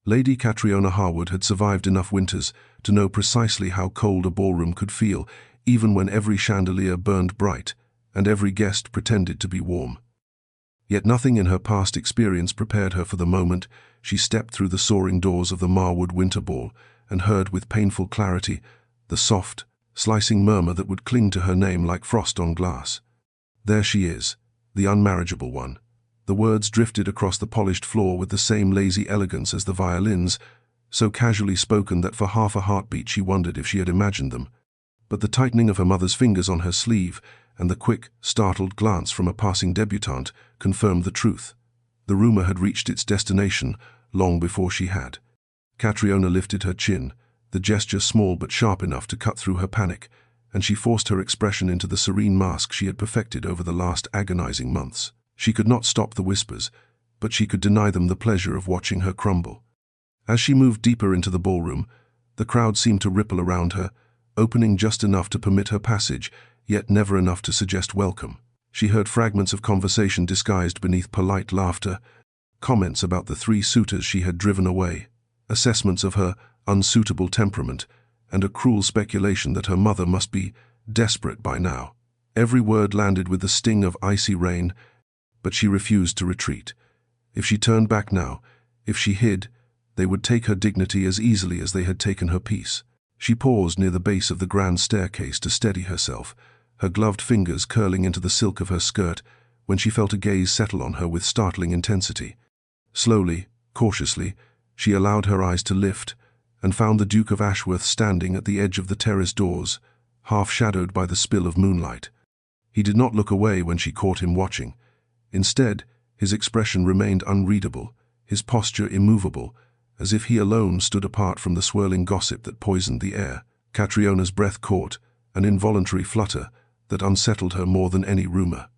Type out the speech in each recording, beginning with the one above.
Lady Catriona Harwood had survived enough winters to know precisely how cold a ballroom could feel, even when every chandelier burned bright and every guest pretended to be warm. Yet nothing in her past experience prepared her for the moment she stepped through the soaring doors of the Marwood Winter Ball and heard with painful clarity the soft, slicing murmur that would cling to her name like frost on glass. "There she is, the unmarriageable one." The words drifted across the polished floor with the same lazy elegance as the violins, so casually spoken that for half a heartbeat she wondered if she had imagined them. But the tightening of her mother's fingers on her sleeve and the quick, startled glance from a passing debutante confirmed the truth. The rumor had reached its destination long before she had. Catriona lifted her chin, the gesture small but sharp enough to cut through her panic, and she forced her expression into the serene mask she had perfected over the last agonizing months. She could not stop the whispers, but she could deny them the pleasure of watching her crumble. As she moved deeper into the ballroom, the crowd seemed to ripple around her, opening just enough to permit her passage, yet never enough to suggest welcome. She heard fragments of conversation disguised beneath polite laughter, comments about the 3 suitors she had driven away, assessments of her unsuitable temperament, and a cruel speculation that her mother must be desperate by now. Every word landed with the sting of icy rain, but she refused to retreat. If she turned back now, if she hid, they would take her dignity as easily as they had taken her peace. She paused near the base of the grand staircase to steady herself, her gloved fingers curling into the silk of her skirt, when she felt a gaze settle on her with startling intensity. Slowly, cautiously, she allowed her eyes to lift, and found the Duke of Ashworth standing at the edge of the terrace doors, half shadowed by the spill of moonlight. He did not look away when she caught him watching. Instead, his expression remained unreadable, his posture immovable, as if he alone stood apart from the swirling gossip that poisoned the air. Catriona's breath caught, an involuntary flutter that unsettled her more than any rumor.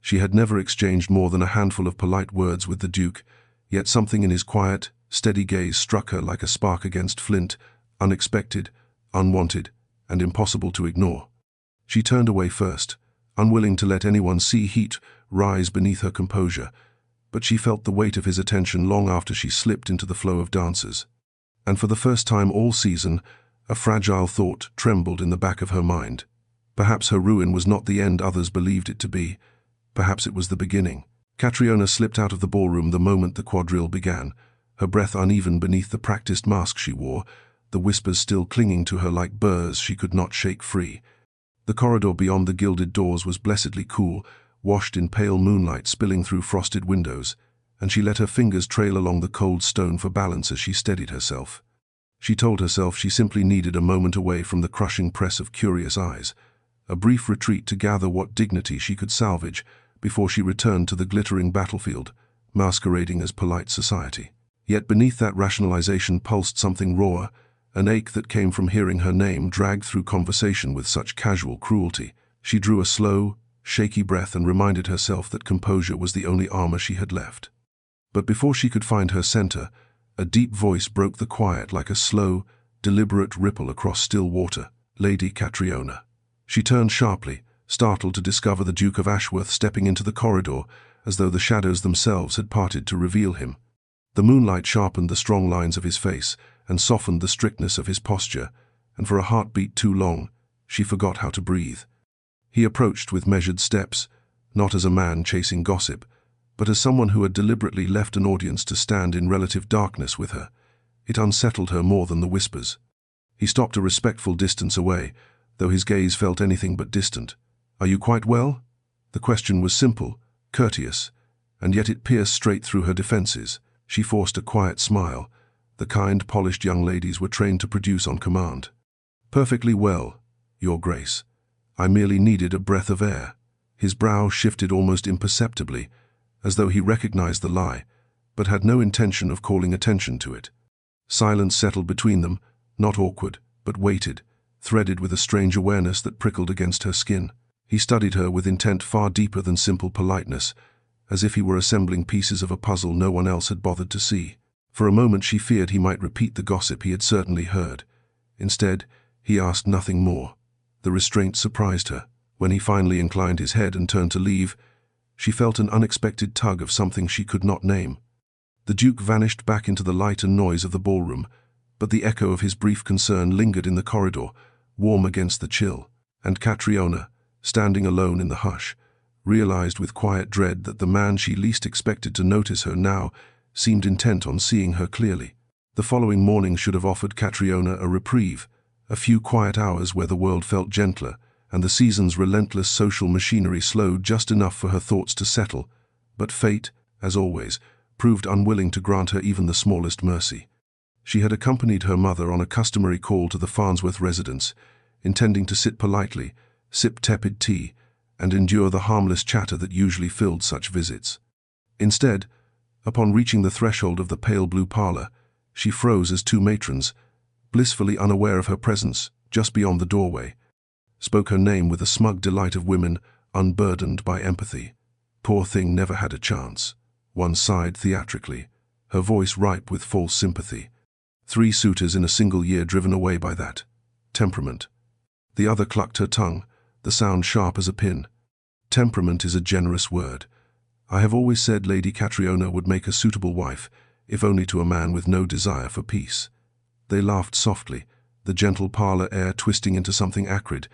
She had never exchanged more than a handful of polite words with the Duke, yet something in his quiet, steady gaze struck her like a spark against flint, unexpected, unwanted, and impossible to ignore. She turned away first, unwilling to let anyone see heat rise beneath her composure, but she felt the weight of his attention long after she slipped into the flow of dancers. And for the first time all season, a fragile thought trembled in the back of her mind. Perhaps her ruin was not the end others believed it to be. Perhaps it was the beginning. Catriona slipped out of the ballroom the moment the quadrille began, her breath uneven beneath the practiced mask she wore, the whispers still clinging to her like burrs she could not shake free. The corridor beyond the gilded doors was blessedly cool, washed in pale moonlight spilling through frosted windows, and she let her fingers trail along the cold stone for balance as she steadied herself. She told herself she simply needed a moment away from the crushing press of curious eyes, a brief retreat to gather what dignity she could salvage before she returned to the glittering battlefield, masquerading as polite society. Yet beneath that rationalization pulsed something rawer, an ache that came from hearing her name dragged through conversation with such casual cruelty. She drew a slow, shaky breath and reminded herself that composure was the only armor she had left. But before she could find her center, a deep voice broke the quiet like a slow, deliberate ripple across still water. "Lady Catriona." She turned sharply, startled to discover the Duke of Ashworth stepping into the corridor, as though the shadows themselves had parted to reveal him. The moonlight sharpened the strong lines of his face and softened the strictness of his posture, and for a heartbeat too long, she forgot how to breathe. He approached with measured steps, not as a man chasing gossip, but as someone who had deliberately left an audience to stand in relative darkness with her. It unsettled her more than the whispers. He stopped a respectful distance away, though his gaze felt anything but distant. "Are you quite well?" The question was simple, courteous, and yet it pierced straight through her defenses. She forced a quiet smile, the kind, polished young ladies were trained to produce on command. "Perfectly well, Your Grace. I merely needed a breath of air." His brow shifted almost imperceptibly, as though he recognized the lie, but had no intention of calling attention to it. Silence settled between them, not awkward, but weighted, threaded with a strange awareness that prickled against her skin. He studied her with intent far deeper than simple politeness, as if he were assembling pieces of a puzzle no one else had bothered to see. For a moment she feared he might repeat the gossip he had certainly heard. Instead, he asked nothing more. The restraint surprised her. When he finally inclined his head and turned to leave, she felt an unexpected tug of something she could not name. The Duke vanished back into the light and noise of the ballroom, but the echo of his brief concern lingered in the corridor, warm against the chill, and Catriona, standing alone in the hush, realized with quiet dread that the man she least expected to notice her now seemed intent on seeing her clearly. The following morning should have offered Catriona a reprieve, a few quiet hours where the world felt gentler, and the season's relentless social machinery slowed just enough for her thoughts to settle, but fate, as always, proved unwilling to grant her even the smallest mercy. She had accompanied her mother on a customary call to the Farnsworth residence, intending to sit politely, sip tepid tea, and endure the harmless chatter that usually filled such visits. Instead, upon reaching the threshold of the pale blue parlor, she froze as two matrons, blissfully unaware of her presence just beyond the doorway, spoke her name with the smug delight of women unburdened by empathy. Poor thing never had a chance. One sighed theatrically, her voice ripe with false sympathy. 3 suitors in a single year driven away by that temperament. The other clucked her tongue, the sound sharp as a pin. Temperament is a generous word. I have always said Lady Catriona would make a suitable wife, if only to a man with no desire for peace. They laughed softly, the gentle parlor air twisting into something acrid,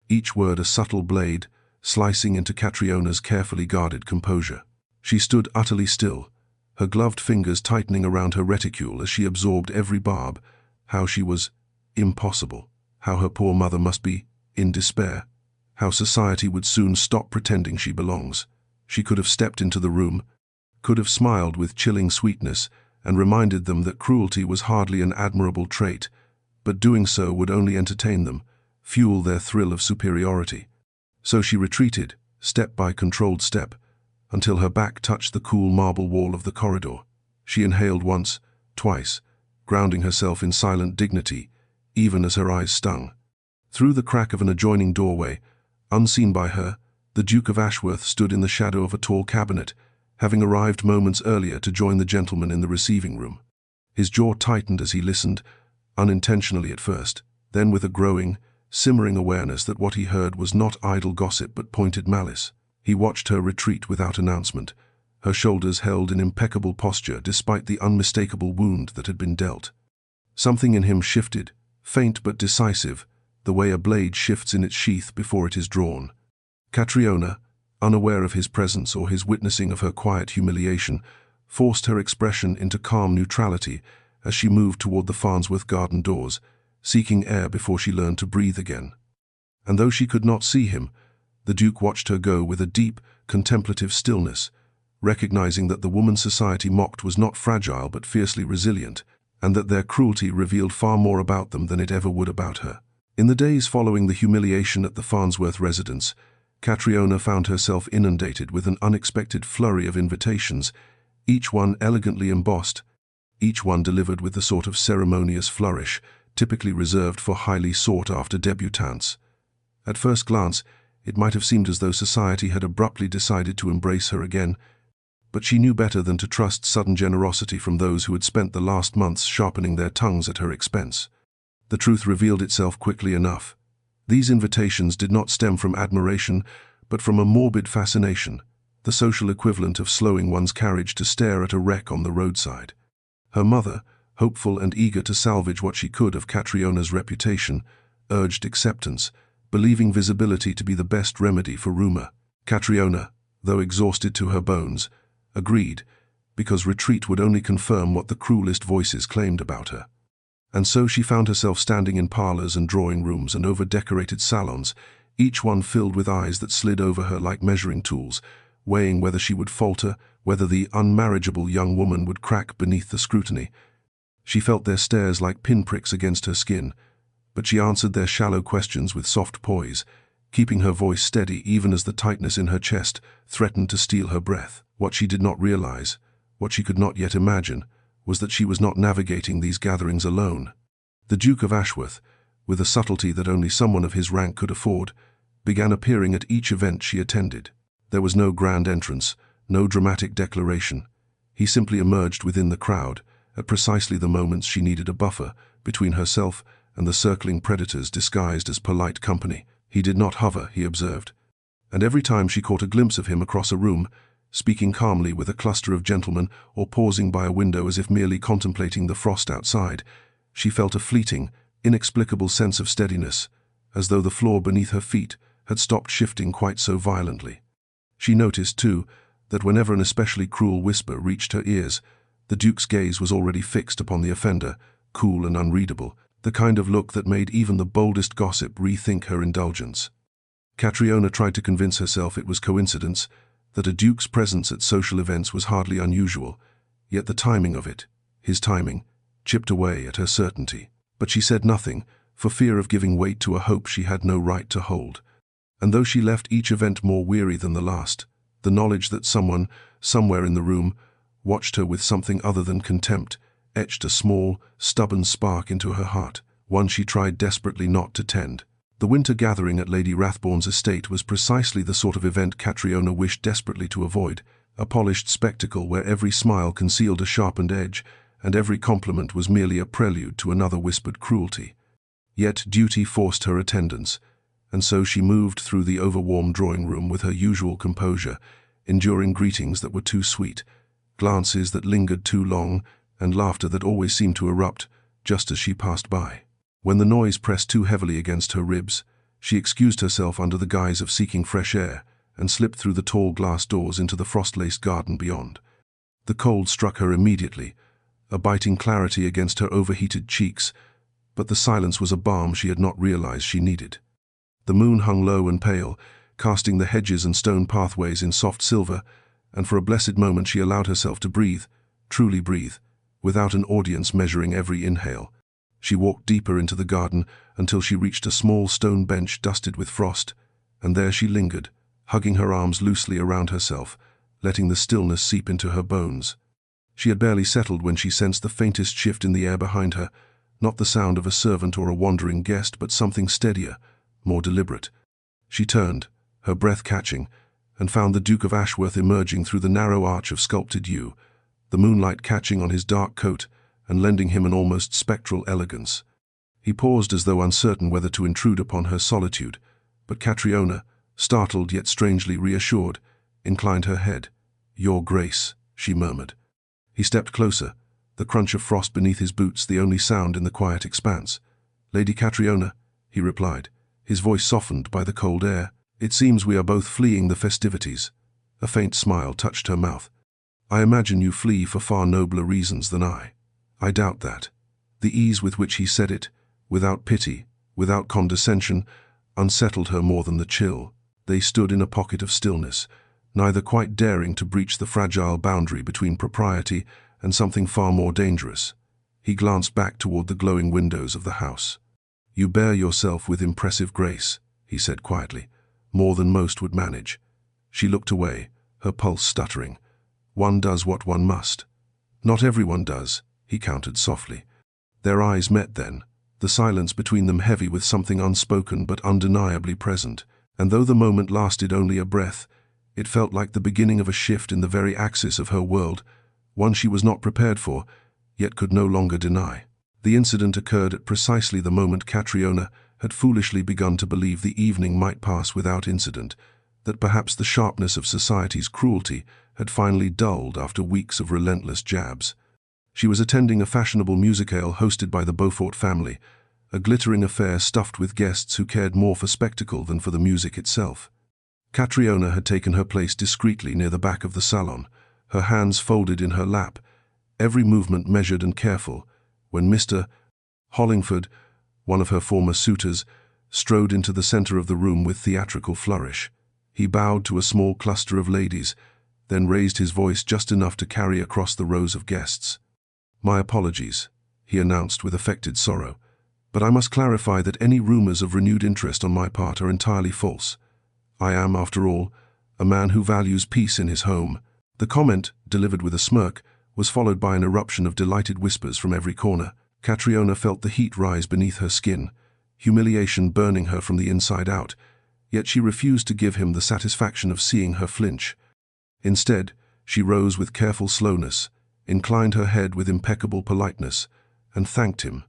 each word a subtle blade, slicing into Catriona's carefully guarded composure. She stood utterly still, her gloved fingers tightening around her reticule as she absorbed every barb. How she was impossible, how her poor mother must be in despair, how society would soon stop pretending she belongs. She could have stepped into the room, could have smiled with chilling sweetness and reminded them that cruelty was hardly an admirable trait, but doing so would only entertain them, fuel their thrill of superiority. So she retreated, step by controlled step, until her back touched the cool marble wall of the corridor. She inhaled once, twice, grounding herself in silent dignity, even as her eyes stung. Through the crack of an adjoining doorway, unseen by her, the Duke of Ashworth stood in the shadow of a tall cabinet, having arrived moments earlier to join the gentleman in the receiving room. His jaw tightened as he listened, unintentionally at first, then with a growing, simmering awareness that what he heard was not idle gossip but pointed malice. He watched her retreat without announcement, her shoulders held in impeccable posture despite the unmistakable wound that had been dealt. Something in him shifted, faint but decisive, the way a blade shifts in its sheath before it is drawn. Catriona, unaware of his presence or his witnessing of her quiet humiliation, forced her expression into calm neutrality as she moved toward the Farnsworth garden doors, seeking air before she learned to breathe again. And though she could not see him, the Duke watched her go with a deep, contemplative stillness, recognizing that the woman society mocked was not fragile but fiercely resilient, and that their cruelty revealed far more about them than it ever would about her. In the days following the humiliation at the Farnsworth residence, Catriona found herself inundated with an unexpected flurry of invitations, each one elegantly embossed, each one delivered with the sort of ceremonious flourish typically reserved for highly sought-after debutantes. At first glance, it might have seemed as though society had abruptly decided to embrace her again, but she knew better than to trust sudden generosity from those who had spent the last months sharpening their tongues at her expense. The truth revealed itself quickly enough. These invitations did not stem from admiration, but from a morbid fascination, the social equivalent of slowing one's carriage to stare at a wreck on the roadside. Her mother, hopeful and eager to salvage what she could of Catriona's reputation, urged acceptance, believing visibility to be the best remedy for rumor. Catriona, though exhausted to her bones, agreed, because retreat would only confirm what the cruelest voices claimed about her. And so she found herself standing in parlors and drawing rooms and over-decorated salons, each one filled with eyes that slid over her like measuring tools, weighing whether she would falter, whether the unmarriageable young woman would crack beneath the scrutiny. She felt their stares like pinpricks against her skin, but she answered their shallow questions with soft poise, keeping her voice steady even as the tightness in her chest threatened to steal her breath. What she did not realize, what she could not yet imagine, was that she was not navigating these gatherings alone. The Duke of Ashworth, with a subtlety that only someone of his rank could afford, began appearing at each event she attended. There was no grand entrance, no dramatic declaration. He simply emerged within the crowd, at precisely the moments she needed a buffer between herself and the circling predators disguised as polite company. He did not hover, he observed, and every time she caught a glimpse of him across a room, speaking calmly with a cluster of gentlemen or pausing by a window as if merely contemplating the frost outside, she felt a fleeting, inexplicable sense of steadiness, as though the floor beneath her feet had stopped shifting quite so violently. She noticed, too, that whenever an especially cruel whisper reached her ears, the Duke's gaze was already fixed upon the offender, cool and unreadable, the kind of look that made even the boldest gossip rethink her indulgence. Catriona tried to convince herself it was coincidence, that a Duke's presence at social events was hardly unusual, yet the timing of it, his timing, chipped away at her certainty. But she said nothing, for fear of giving weight to a hope she had no right to hold. And though she left each event more weary than the last, the knowledge that someone, somewhere in the room, watched her with something other than contempt, etched a small, stubborn spark into her heart, one she tried desperately not to tend. The winter gathering at Lady Rathbourne's estate was precisely the sort of event Catriona wished desperately to avoid, a polished spectacle where every smile concealed a sharpened edge, and every compliment was merely a prelude to another whispered cruelty. Yet duty forced her attendance, and so she moved through the overwarm drawing-room with her usual composure, enduring greetings that were too sweet, glances that lingered too long, and laughter that always seemed to erupt just as she passed by. When the noise pressed too heavily against her ribs, she excused herself under the guise of seeking fresh air and slipped through the tall glass doors into the frost-laced garden beyond. The cold struck her immediately, a biting clarity against her overheated cheeks, but the silence was a balm she had not realized she needed. The moon hung low and pale, casting the hedges and stone pathways in soft silver, and for a blessed moment she allowed herself to breathe, truly breathe, without an audience measuring every inhale. She walked deeper into the garden until she reached a small stone bench dusted with frost, and there she lingered, hugging her arms loosely around herself, letting the stillness seep into her bones. She had barely settled when she sensed the faintest shift in the air behind her, not the sound of a servant or a wandering guest, but something steadier, more deliberate. She turned, her breath catching, and found the Duke of Ashworth emerging through the narrow arch of sculpted yew, the moonlight catching on his dark coat and lending him an almost spectral elegance. He paused as though uncertain whether to intrude upon her solitude, but Catriona, startled yet strangely reassured, inclined her head. "Your Grace," she murmured. He stepped closer, the crunch of frost beneath his boots the only sound in the quiet expanse. "Lady Catriona," he replied, his voice softened by the cold air. "It seems we are both fleeing the festivities." A faint smile touched her mouth. "I imagine you flee for far nobler reasons than I." "I doubt that." The ease with which he said it, without pity, without condescension, unsettled her more than the chill. They stood in a pocket of stillness, neither quite daring to breach the fragile boundary between propriety and something far more dangerous. He glanced back toward the glowing windows of the house. "You bear yourself with impressive grace," he said quietly, "more than most would manage." She looked away, her pulse stuttering. "One does what one must." "Not everyone does," he countered softly. Their eyes met then, the silence between them heavy with something unspoken but undeniably present, and though the moment lasted only a breath, it felt like the beginning of a shift in the very axis of her world, one she was not prepared for, yet could no longer deny. The incident occurred at precisely the moment Catriona had foolishly begun to believe the evening might pass without incident, that perhaps the sharpness of society's cruelty had finally dulled after weeks of relentless jabs. She was attending a fashionable musicale hosted by the Beaufort family, a glittering affair stuffed with guests who cared more for spectacle than for the music itself. Catriona had taken her place discreetly near the back of the salon, her hands folded in her lap, every movement measured and careful, when Mr. Hollingford, one of her former suitors, strode into the center of the room with theatrical flourish. He bowed to a small cluster of ladies, then raised his voice just enough to carry across the rows of guests. "My apologies," he announced with affected sorrow, "but I must clarify that any rumors of renewed interest on my part are entirely false. I am, after all, a man who values peace in his home." The comment, delivered with a smirk, was followed by an eruption of delighted whispers from every corner. Catriona felt the heat rise beneath her skin, humiliation burning her from the inside out, yet she refused to give him the satisfaction of seeing her flinch. Instead, she rose with careful slowness, inclined her head with impeccable politeness, and thanked him,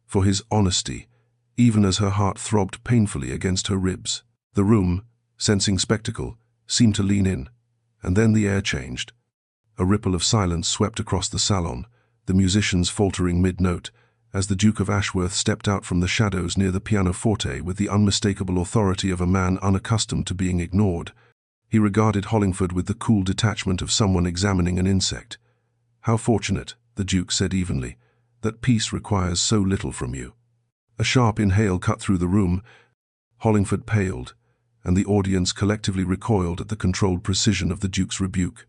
for his honesty, even as her heart throbbed painfully against her ribs. The room, sensing spectacle, seemed to lean in, And then the air changed. A ripple of silence swept across the salon, the musicians faltering mid-note, as the Duke of Ashworth stepped out from the shadows near the pianoforte with the unmistakable authority of a man unaccustomed to being ignored. He regarded Hollingford with the cool detachment of someone examining an insect. "How fortunate," the Duke said evenly, "that peace requires so little from you." A sharp inhale cut through the room. Hollingford paled, and the audience collectively recoiled at the controlled precision of the Duke's rebuke.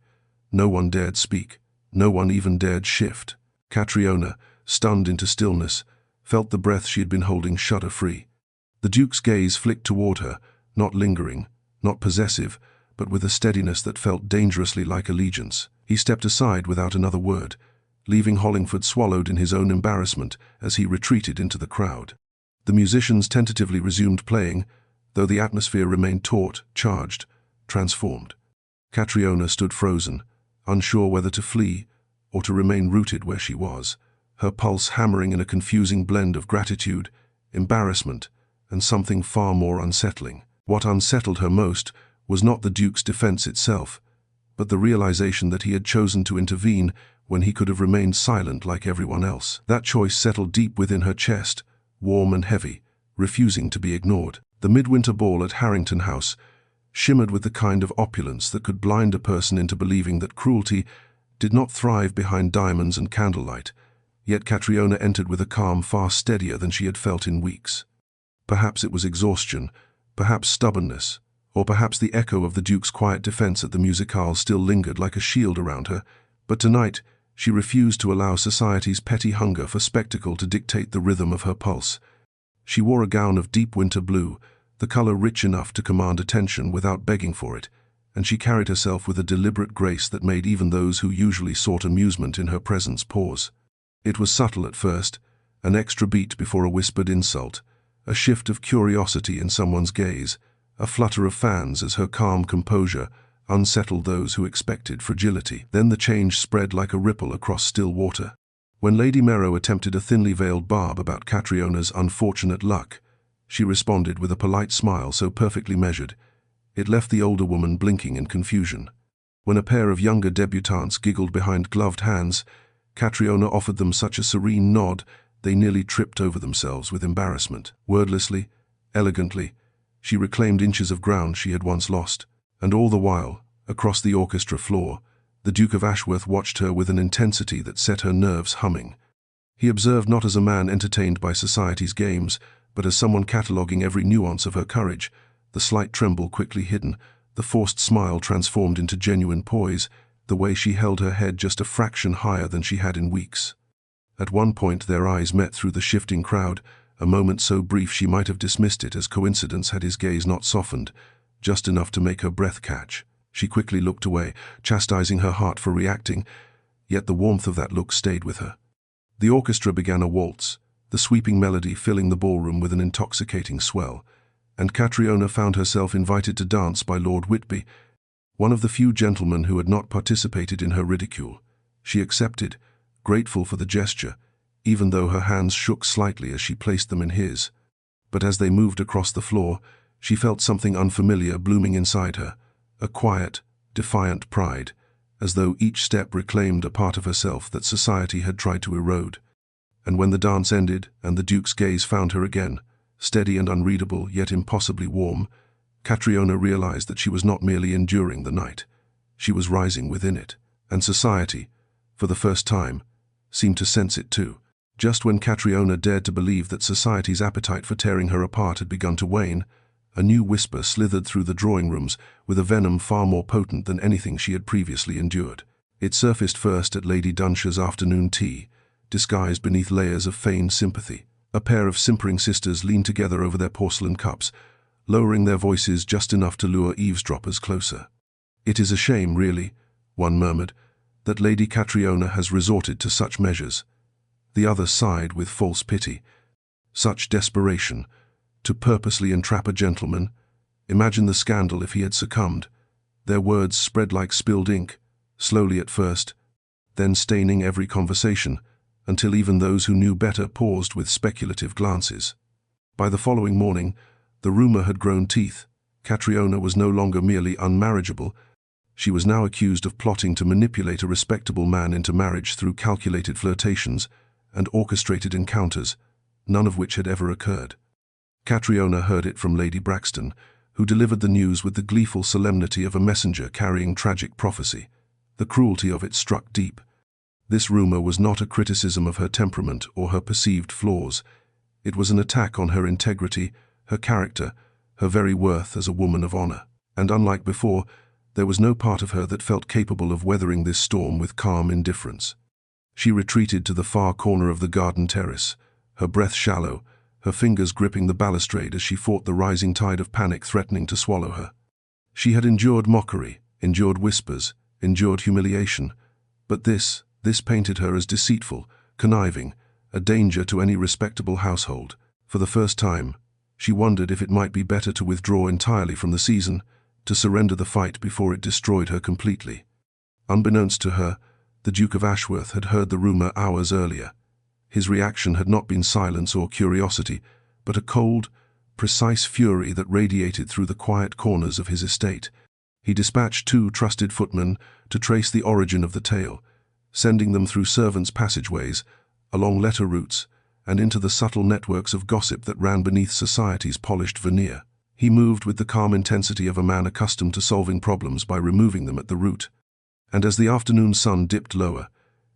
No one dared speak. No one even dared shift. Catriona, stunned into stillness, felt the breath she had been holding shudder free. The Duke's gaze flicked toward her, not lingering, not possessive, but with a steadiness that felt dangerously like allegiance. He stepped aside without another word, leaving Hollingford swallowed in his own embarrassment as he retreated into the crowd. The musicians tentatively resumed playing, though the atmosphere remained taut, charged, transformed. Catriona stood frozen, unsure whether to flee or to remain rooted where she was, her pulse hammering in a confusing blend of gratitude, embarrassment, and something far more unsettling. What unsettled her most was not the Duke's defense itself, but the realization that he had chosen to intervene when he could have remained silent like everyone else. That choice settled deep within her chest, warm and heavy, refusing to be ignored. The midwinter ball at Harrington House shimmered with the kind of opulence that could blind a person into believing that cruelty did not thrive behind diamonds and candlelight, yet Catriona entered with a calm far steadier than she had felt in weeks. Perhaps it was exhaustion, perhaps stubbornness, or perhaps the echo of the Duke's quiet defense at the musicale still lingered like a shield around her, but tonight she refused to allow society's petty hunger for spectacle to dictate the rhythm of her pulse. She wore a gown of deep winter blue, the color rich enough to command attention without begging for it, and she carried herself with a deliberate grace that made even those who usually sought amusement in her presence pause. It was subtle at first, an extra beat before a whispered insult, a shift of curiosity in someone's gaze, a flutter of fans as her calm composure unsettled those who expected fragility. Then the change spread like a ripple across still water. When Lady Merrow attempted a thinly veiled barb about Catriona's unfortunate luck, she responded with a polite smile so perfectly measured, it left the older woman blinking in confusion. When a pair of younger debutantes giggled behind gloved hands, Catriona offered them such a serene nod they nearly tripped over themselves with embarrassment. Wordlessly, elegantly, she reclaimed inches of ground she had once lost, and all the while, across the orchestra floor, the Duke of Ashworth watched her with an intensity that set her nerves humming. He observed not as a man entertained by society's games, but as someone cataloguing every nuance of her courage, the slight tremble quickly hidden, the forced smile transformed into genuine poise, the way she held her head just a fraction higher than she had in weeks. At one point their eyes met through the shifting crowd, a moment so brief she might have dismissed it as coincidence had his gaze not softened, just enough to make her breath catch. She quickly looked away, chastising her heart for reacting, yet the warmth of that look stayed with her. The orchestra began a waltz, the sweeping melody filling the ballroom with an intoxicating swell, and Catriona found herself invited to dance by Lord Whitby, one of the few gentlemen who had not participated in her ridicule. She accepted, grateful for the gesture, even though her hands shook slightly as she placed them in his. But as they moved across the floor, she felt something unfamiliar blooming inside her, a quiet, defiant pride, as though each step reclaimed a part of herself that society had tried to erode. And when the dance ended and the Duke's gaze found her again, steady and unreadable yet impossibly warm, Catriona realized that she was not merely enduring the night. She was rising within it, and society, for the first time, seemed to sense it too. Just when Catriona dared to believe that society's appetite for tearing her apart had begun to wane, a new whisper slithered through the drawing rooms with a venom far more potent than anything she had previously endured. It surfaced first at Lady Dunsha's afternoon tea, disguised beneath layers of feigned sympathy. A pair of simpering sisters leaned together over their porcelain cups, lowering their voices just enough to lure eavesdroppers closer. "It is a shame, really," one murmured, "that Lady Catriona has resorted to such measures." The other sighed with false pity. "Such desperation, to purposely entrap a gentleman. Imagine the scandal if he had succumbed." Their words spread like spilled ink, slowly at first, then staining every conversation, until even those who knew better paused with speculative glances. By the following morning, the rumor had grown teeth. Catriona was no longer merely unmarriageable, She was now accused of plotting to manipulate a respectable man into marriage through calculated flirtations and orchestrated encounters, none of which had ever occurred. Catriona heard it from Lady Braxton, who delivered the news with the gleeful solemnity of a messenger carrying tragic prophecy. The cruelty of it struck deep. This rumor was not a criticism of her temperament or her perceived flaws. It was an attack on her integrity, her character, her very worth as a woman of honor. And unlike before, there was no part of her that felt capable of weathering this storm with calm indifference. She retreated to the far corner of the garden terrace, her breath shallow, her fingers gripping the balustrade as she fought the rising tide of panic threatening to swallow her. She had endured mockery, endured whispers, endured humiliation, but this painted her as deceitful, conniving, a danger to any respectable household. For the first time, she wondered if it might be better to withdraw entirely from the season, to surrender the fight before it destroyed her completely. Unbeknownst to her, the Duke of Ashworth had heard the rumor hours earlier. His reaction had not been silence or curiosity, but a cold, precise fury that radiated through the quiet corners of his estate. He dispatched 2 trusted footmen to trace the origin of the tale, sending them through servants' passageways, along letter routes, and into the subtle networks of gossip that ran beneath society's polished veneer. He moved with the calm intensity of a man accustomed to solving problems by removing them at the root. And as the afternoon sun dipped lower,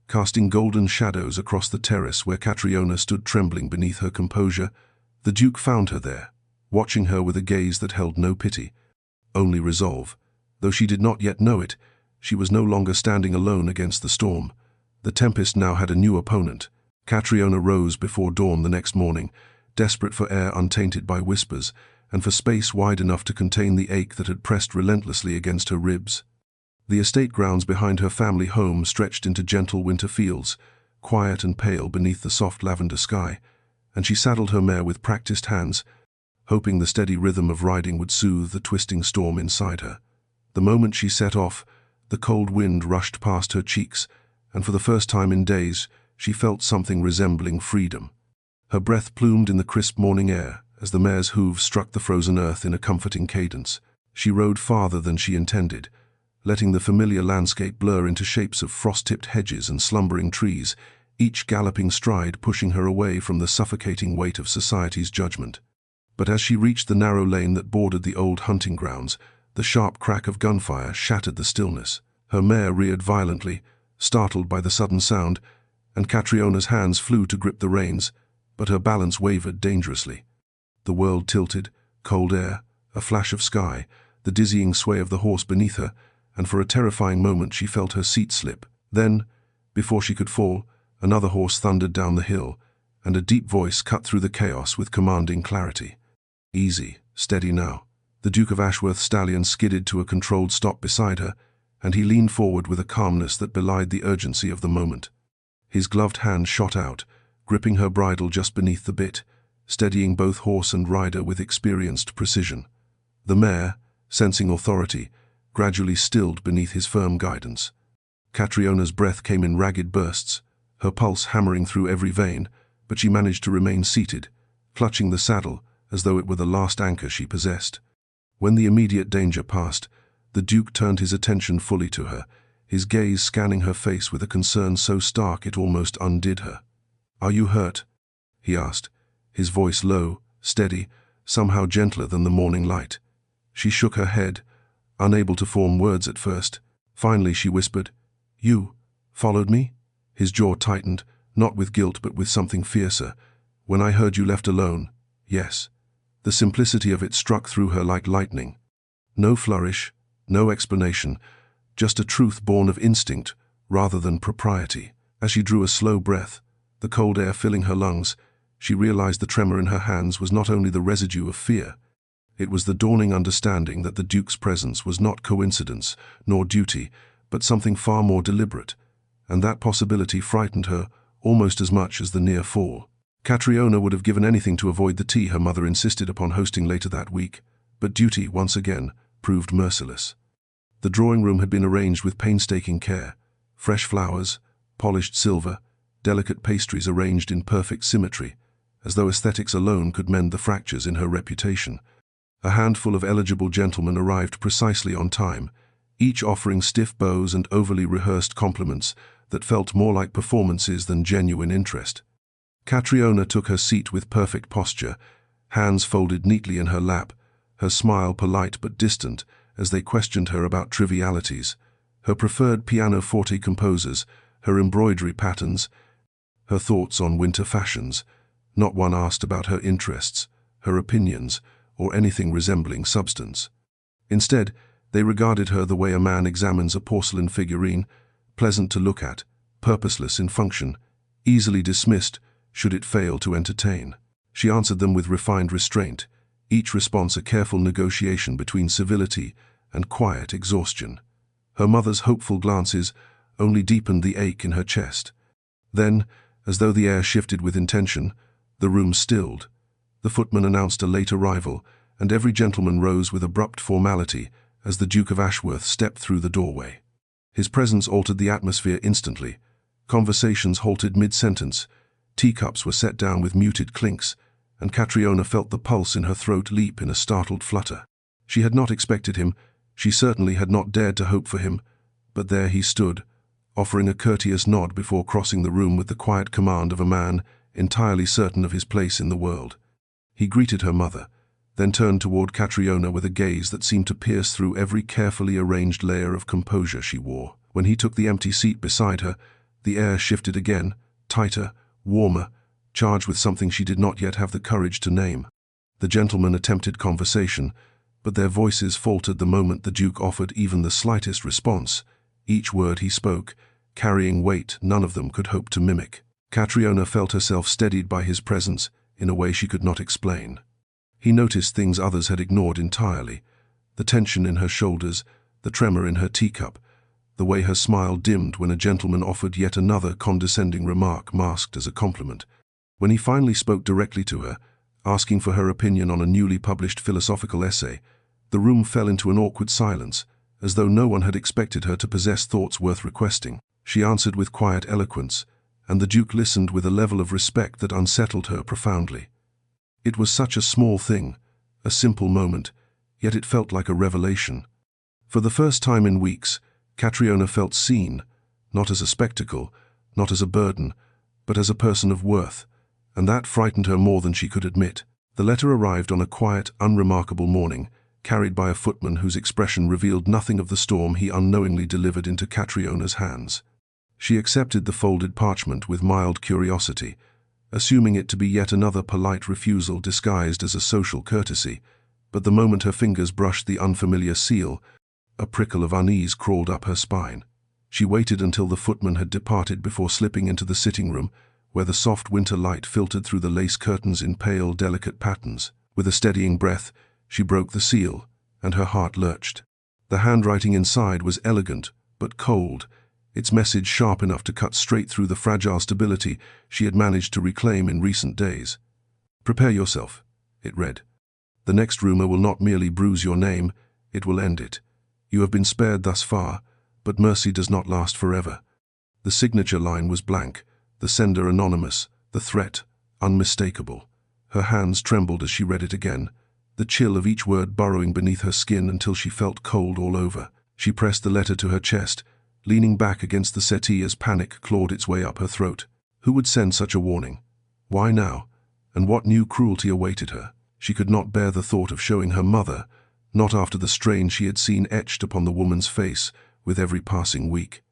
casting golden shadows across the terrace where Catriona stood trembling beneath her composure, the Duke found her there, watching her with a gaze that held no pity, only resolve. Though she did not yet know it, she was no longer standing alone against the storm. The tempest now had a new opponent. Catriona rose before dawn the next morning, desperate for air untainted by whispers, and for space wide enough to contain the ache that had pressed relentlessly against her ribs. The estate grounds behind her family home stretched into gentle winter fields, quiet and pale beneath the soft lavender sky, and she saddled her mare with practiced hands, hoping the steady rhythm of riding would soothe the twisting storm inside her. The moment she set off, the cold wind rushed past her cheeks, and for the first time in days, she felt something resembling freedom. Her breath plumed in the crisp morning air as the mare's hooves struck the frozen earth in a comforting cadence. She rode farther than she intended, letting the familiar landscape blur into shapes of frost-tipped hedges and slumbering trees, each galloping stride pushing her away from the suffocating weight of society's judgment. But as she reached the narrow lane that bordered the old hunting grounds, the sharp crack of gunfire shattered the stillness. Her mare reared violently, startled by the sudden sound, and Catriona's hands flew to grip the reins, but her balance wavered dangerously. The world tilted, cold air, a flash of sky, the dizzying sway of the horse beneath her, and for a terrifying moment she felt her seat slip. Then, before she could fall, another horse thundered down the hill, and a deep voice cut through the chaos with commanding clarity. "Easy, steady now." The Duke of Ashworth's stallion skidded to a controlled stop beside her, and he leaned forward with a calmness that belied the urgency of the moment. His gloved hand shot out, gripping her bridle just beneath the bit, steadying both horse and rider with experienced precision. The mare, sensing authority, gradually stilled beneath his firm guidance. Catriona's breath came in ragged bursts, her pulse hammering through every vein, but she managed to remain seated, clutching the saddle as though it were the last anchor she possessed. When the immediate danger passed, the Duke turned his attention fully to her, his gaze scanning her face with a concern so stark it almost undid her. "Are you hurt?" he asked, his voice low, steady, somehow gentler than the morning light. She shook her head, unable to form words at first. Finally she whispered, "You followed me?" His jaw tightened, not with guilt but with something fiercer. "When I heard you left alone, yes." The simplicity of it struck through her like lightning. No flourish, no explanation, just a truth born of instinct rather than propriety. As she drew a slow breath, the cold air filling her lungs, she realized the tremor in her hands was not only the residue of fear. It was the dawning understanding that the Duke's presence was not coincidence nor duty, but something far more deliberate, and that possibility frightened her almost as much as the near fall. Catriona would have given anything to avoid the tea her mother insisted upon hosting later that week, but duty, once again, proved merciless. The drawing room had been arranged with painstaking care. Fresh flowers, polished silver, delicate pastries arranged in perfect symmetry, as though aesthetics alone could mend the fractures in her reputation. A handful of eligible gentlemen arrived precisely on time, each offering stiff bows and overly rehearsed compliments that felt more like performances than genuine interest. Catriona took her seat with perfect posture, hands folded neatly in her lap, her smile polite but distant as they questioned her about trivialities, her preferred pianoforte composers, her embroidery patterns, her thoughts on winter fashions. Not one asked about her interests, her opinions, or anything resembling substance. Instead, they regarded her the way a man examines a porcelain figurine, pleasant to look at, purposeless in function, easily dismissed should it fail to entertain. She answered them with refined restraint, each response a careful negotiation between civility and quiet exhaustion. Her mother's hopeful glances only deepened the ache in her chest. Then, as though the air shifted with intention, the room stilled. The footman announced a late arrival, and every gentleman rose with abrupt formality as the Duke of Ashworth stepped through the doorway. His presence altered the atmosphere instantly. Conversations halted mid-sentence, teacups were set down with muted clinks, and Catriona felt the pulse in her throat leap in a startled flutter. She had not expected him, she certainly had not dared to hope for him, but there he stood, offering a courteous nod before crossing the room with the quiet command of a man entirely certain of his place in the world. He greeted her mother, then turned toward Catriona with a gaze that seemed to pierce through every carefully arranged layer of composure she wore. When he took the empty seat beside her, the air shifted again, tighter, warmer, charged with something she did not yet have the courage to name. The gentlemen attempted conversation, but their voices faltered the moment the Duke offered even the slightest response, each word he spoke carrying weight none of them could hope to mimic. Catriona felt herself steadied by his presence in a way she could not explain. He noticed things others had ignored entirely, the tension in her shoulders, the tremor in her teacup, the way her smile dimmed when a gentleman offered yet another condescending remark masked as a compliment. When he finally spoke directly to her, asking for her opinion on a newly published philosophical essay, the room fell into an awkward silence, as though no one had expected her to possess thoughts worth requesting. She answered with quiet eloquence, and the Duke listened with a level of respect that unsettled her profoundly. It was such a small thing, a simple moment, yet it felt like a revelation. For the first time in weeks, Catriona felt seen, not as a spectacle, not as a burden, but as a person of worth, and that frightened her more than she could admit. The letter arrived on a quiet, unremarkable morning, carried by a footman whose expression revealed nothing of the storm he unknowingly delivered into Catriona's hands. She accepted the folded parchment with mild curiosity, assuming it to be yet another polite refusal disguised as a social courtesy, but the moment her fingers brushed the unfamiliar seal, a prickle of unease crawled up her spine. She waited until the footman had departed before slipping into the sitting room, where the soft winter light filtered through the lace curtains in pale, delicate patterns. With a steadying breath, she broke the seal, and her heart lurched. The handwriting inside was elegant, but cold, its message sharp enough to cut straight through the fragile stability she had managed to reclaim in recent days. "Prepare yourself," it read. "The next rumor will not merely bruise your name, it will end it. You have been spared thus far, but mercy does not last forever." The signature line was blank, the sender anonymous, the threat unmistakable. Her hands trembled as she read it again, the chill of each word burrowing beneath her skin until she felt cold all over. She pressed the letter to her chest, leaning back against the settee as panic clawed its way up her throat. Who would send such a warning? Why now? And what new cruelty awaited her? She could not bear the thought of showing her mother, not after the strain she had seen etched upon the woman's face with every passing week.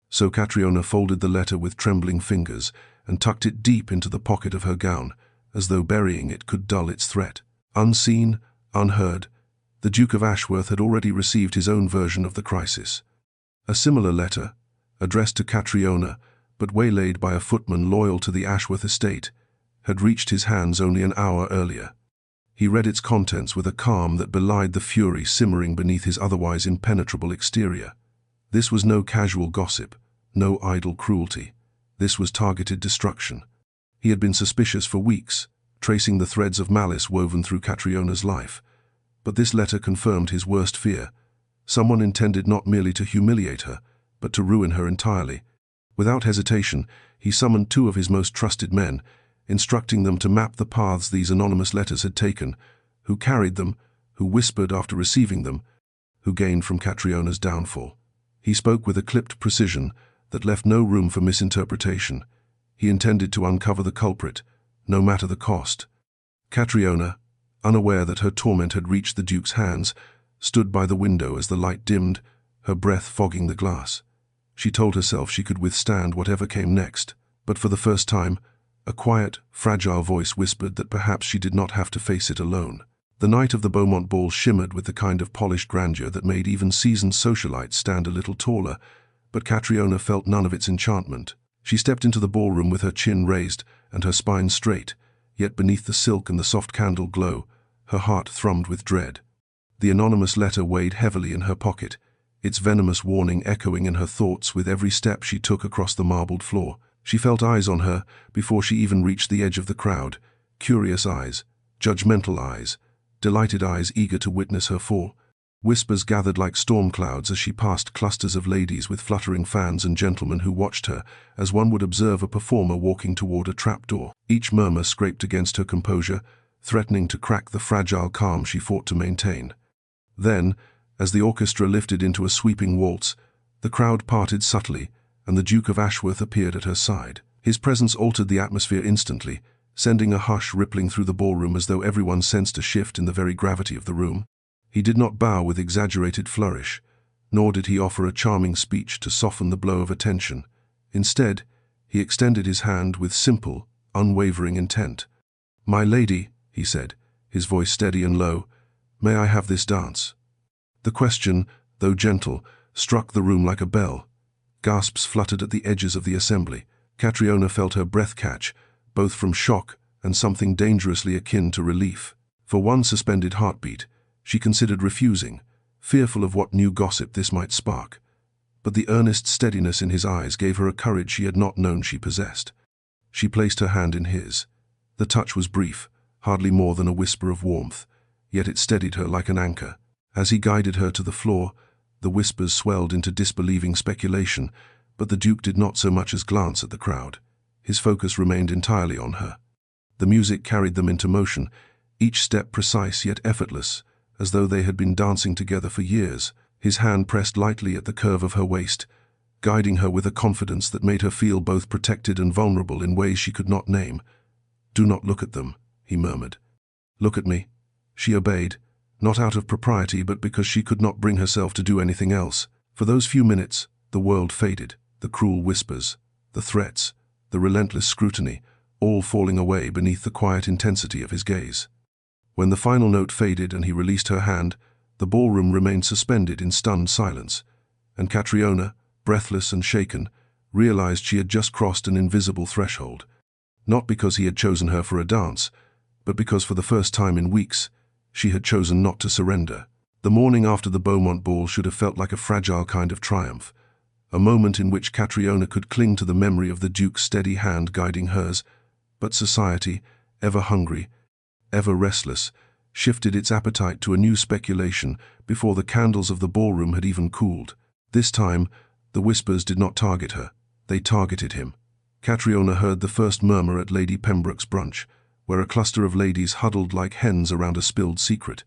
So Catriona folded the letter with trembling fingers and tucked it deep into the pocket of her gown, as though burying it could dull its threat. Unseen, unheard, the Duke of Ashworth had already received his own version of the crisis. A similar letter, addressed to Catriona, but waylaid by a footman loyal to the Ashworth estate, had reached his hands only an hour earlier. He read its contents with a calm that belied the fury simmering beneath his otherwise impenetrable exterior. This was no casual gossip, no idle cruelty. This was targeted destruction. He had been suspicious for weeks, tracing the threads of malice woven through Catriona's life. But this letter confirmed his worst fear. Someone intended not merely to humiliate her, but to ruin her entirely. Without hesitation, he summoned 2 of his most trusted men, instructing them to map the paths these anonymous letters had taken, who carried them, who whispered after receiving them, who gained from Catriona's downfall. He spoke with a clipped precision that left no room for misinterpretation. He intended to uncover the culprit, no matter the cost. Catriona, unaware that her torment had reached the Duke's hands, stood by the window as the light dimmed, her breath fogging the glass. She told herself she could withstand whatever came next, but for the first time, a quiet, fragile voice whispered that perhaps she did not have to face it alone. The night of the Beaumont ball shimmered with the kind of polished grandeur that made even seasoned socialites stand a little taller, but Catriona felt none of its enchantment. She stepped into the ballroom with her chin raised and her spine straight, yet beneath the silk and the soft candle glow, her heart thrummed with dread. The anonymous letter weighed heavily in her pocket, its venomous warning echoing in her thoughts with every step she took across the marbled floor. She felt eyes on her before she even reached the edge of the crowd, curious eyes, judgmental eyes, delighted eyes eager to witness her fall. Whispers gathered like storm clouds as she passed clusters of ladies with fluttering fans and gentlemen who watched her, as one would observe a performer walking toward a trapdoor. Each murmur scraped against her composure, threatening to crack the fragile calm she fought to maintain. Then, as the orchestra lifted into a sweeping waltz, the crowd parted subtly, and the Duke of Ashworth appeared at her side. His presence altered the atmosphere instantly, sending a hush rippling through the ballroom as though everyone sensed a shift in the very gravity of the room. He did not bow with exaggerated flourish, nor did he offer a charming speech to soften the blow of attention. Instead, he extended his hand with simple, unwavering intent. "My lady," he said, his voice steady and low, "may I have this dance?" The question, though gentle, struck the room like a bell. Gasps fluttered at the edges of the assembly. Catriona felt her breath catch, both from shock and something dangerously akin to relief. For one suspended heartbeat, she considered refusing, fearful of what new gossip this might spark. But the earnest steadiness in his eyes gave her a courage she had not known she possessed. She placed her hand in his. The touch was brief, hardly more than a whisper of warmth, yet it steadied her like an anchor. As he guided her to the floor, the whispers swelled into disbelieving speculation, but the Duke did not so much as glance at the crowd. His focus remained entirely on her. The music carried them into motion, each step precise yet effortless, as though they had been dancing together for years. His hand pressed lightly at the curve of her waist, guiding her with a confidence that made her feel both protected and vulnerable in ways she could not name. "Do not look at them," he murmured. "Look at me." She obeyed, not out of propriety but because she could not bring herself to do anything else. For those few minutes, the world faded, the cruel whispers, the threats, the relentless scrutiny, all falling away beneath the quiet intensity of his gaze. When the final note faded and he released her hand, the ballroom remained suspended in stunned silence, and Catriona, breathless and shaken, realized she had just crossed an invisible threshold. Not because he had chosen her for a dance, but because for the first time in weeks, she had chosen not to surrender. The morning after the Beaumont ball should have felt like a fragile kind of triumph, a moment in which Catriona could cling to the memory of the Duke's steady hand guiding hers, but society, ever hungry, ever restless, shifted its appetite to a new speculation before the candles of the ballroom had even cooled. This time, the whispers did not target her, they targeted him. Catriona heard the first murmur at Lady Pembroke's brunch, where a cluster of ladies huddled like hens around a spilled secret.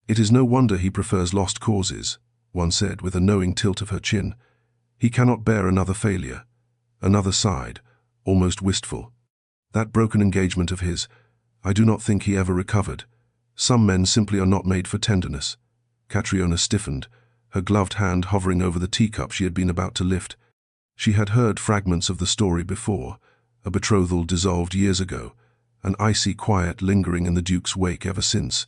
"It is no wonder he prefers lost causes," one said with a knowing tilt of her chin. "He cannot bear another failure." Another sighed, almost wistful. "That broken engagement of his, I do not think he ever recovered. Some men simply are not made for tenderness." Catriona stiffened, her gloved hand hovering over the teacup she had been about to lift. She had heard fragments of the story before, a betrothal dissolved years ago, an icy quiet lingering in the Duke's wake ever since,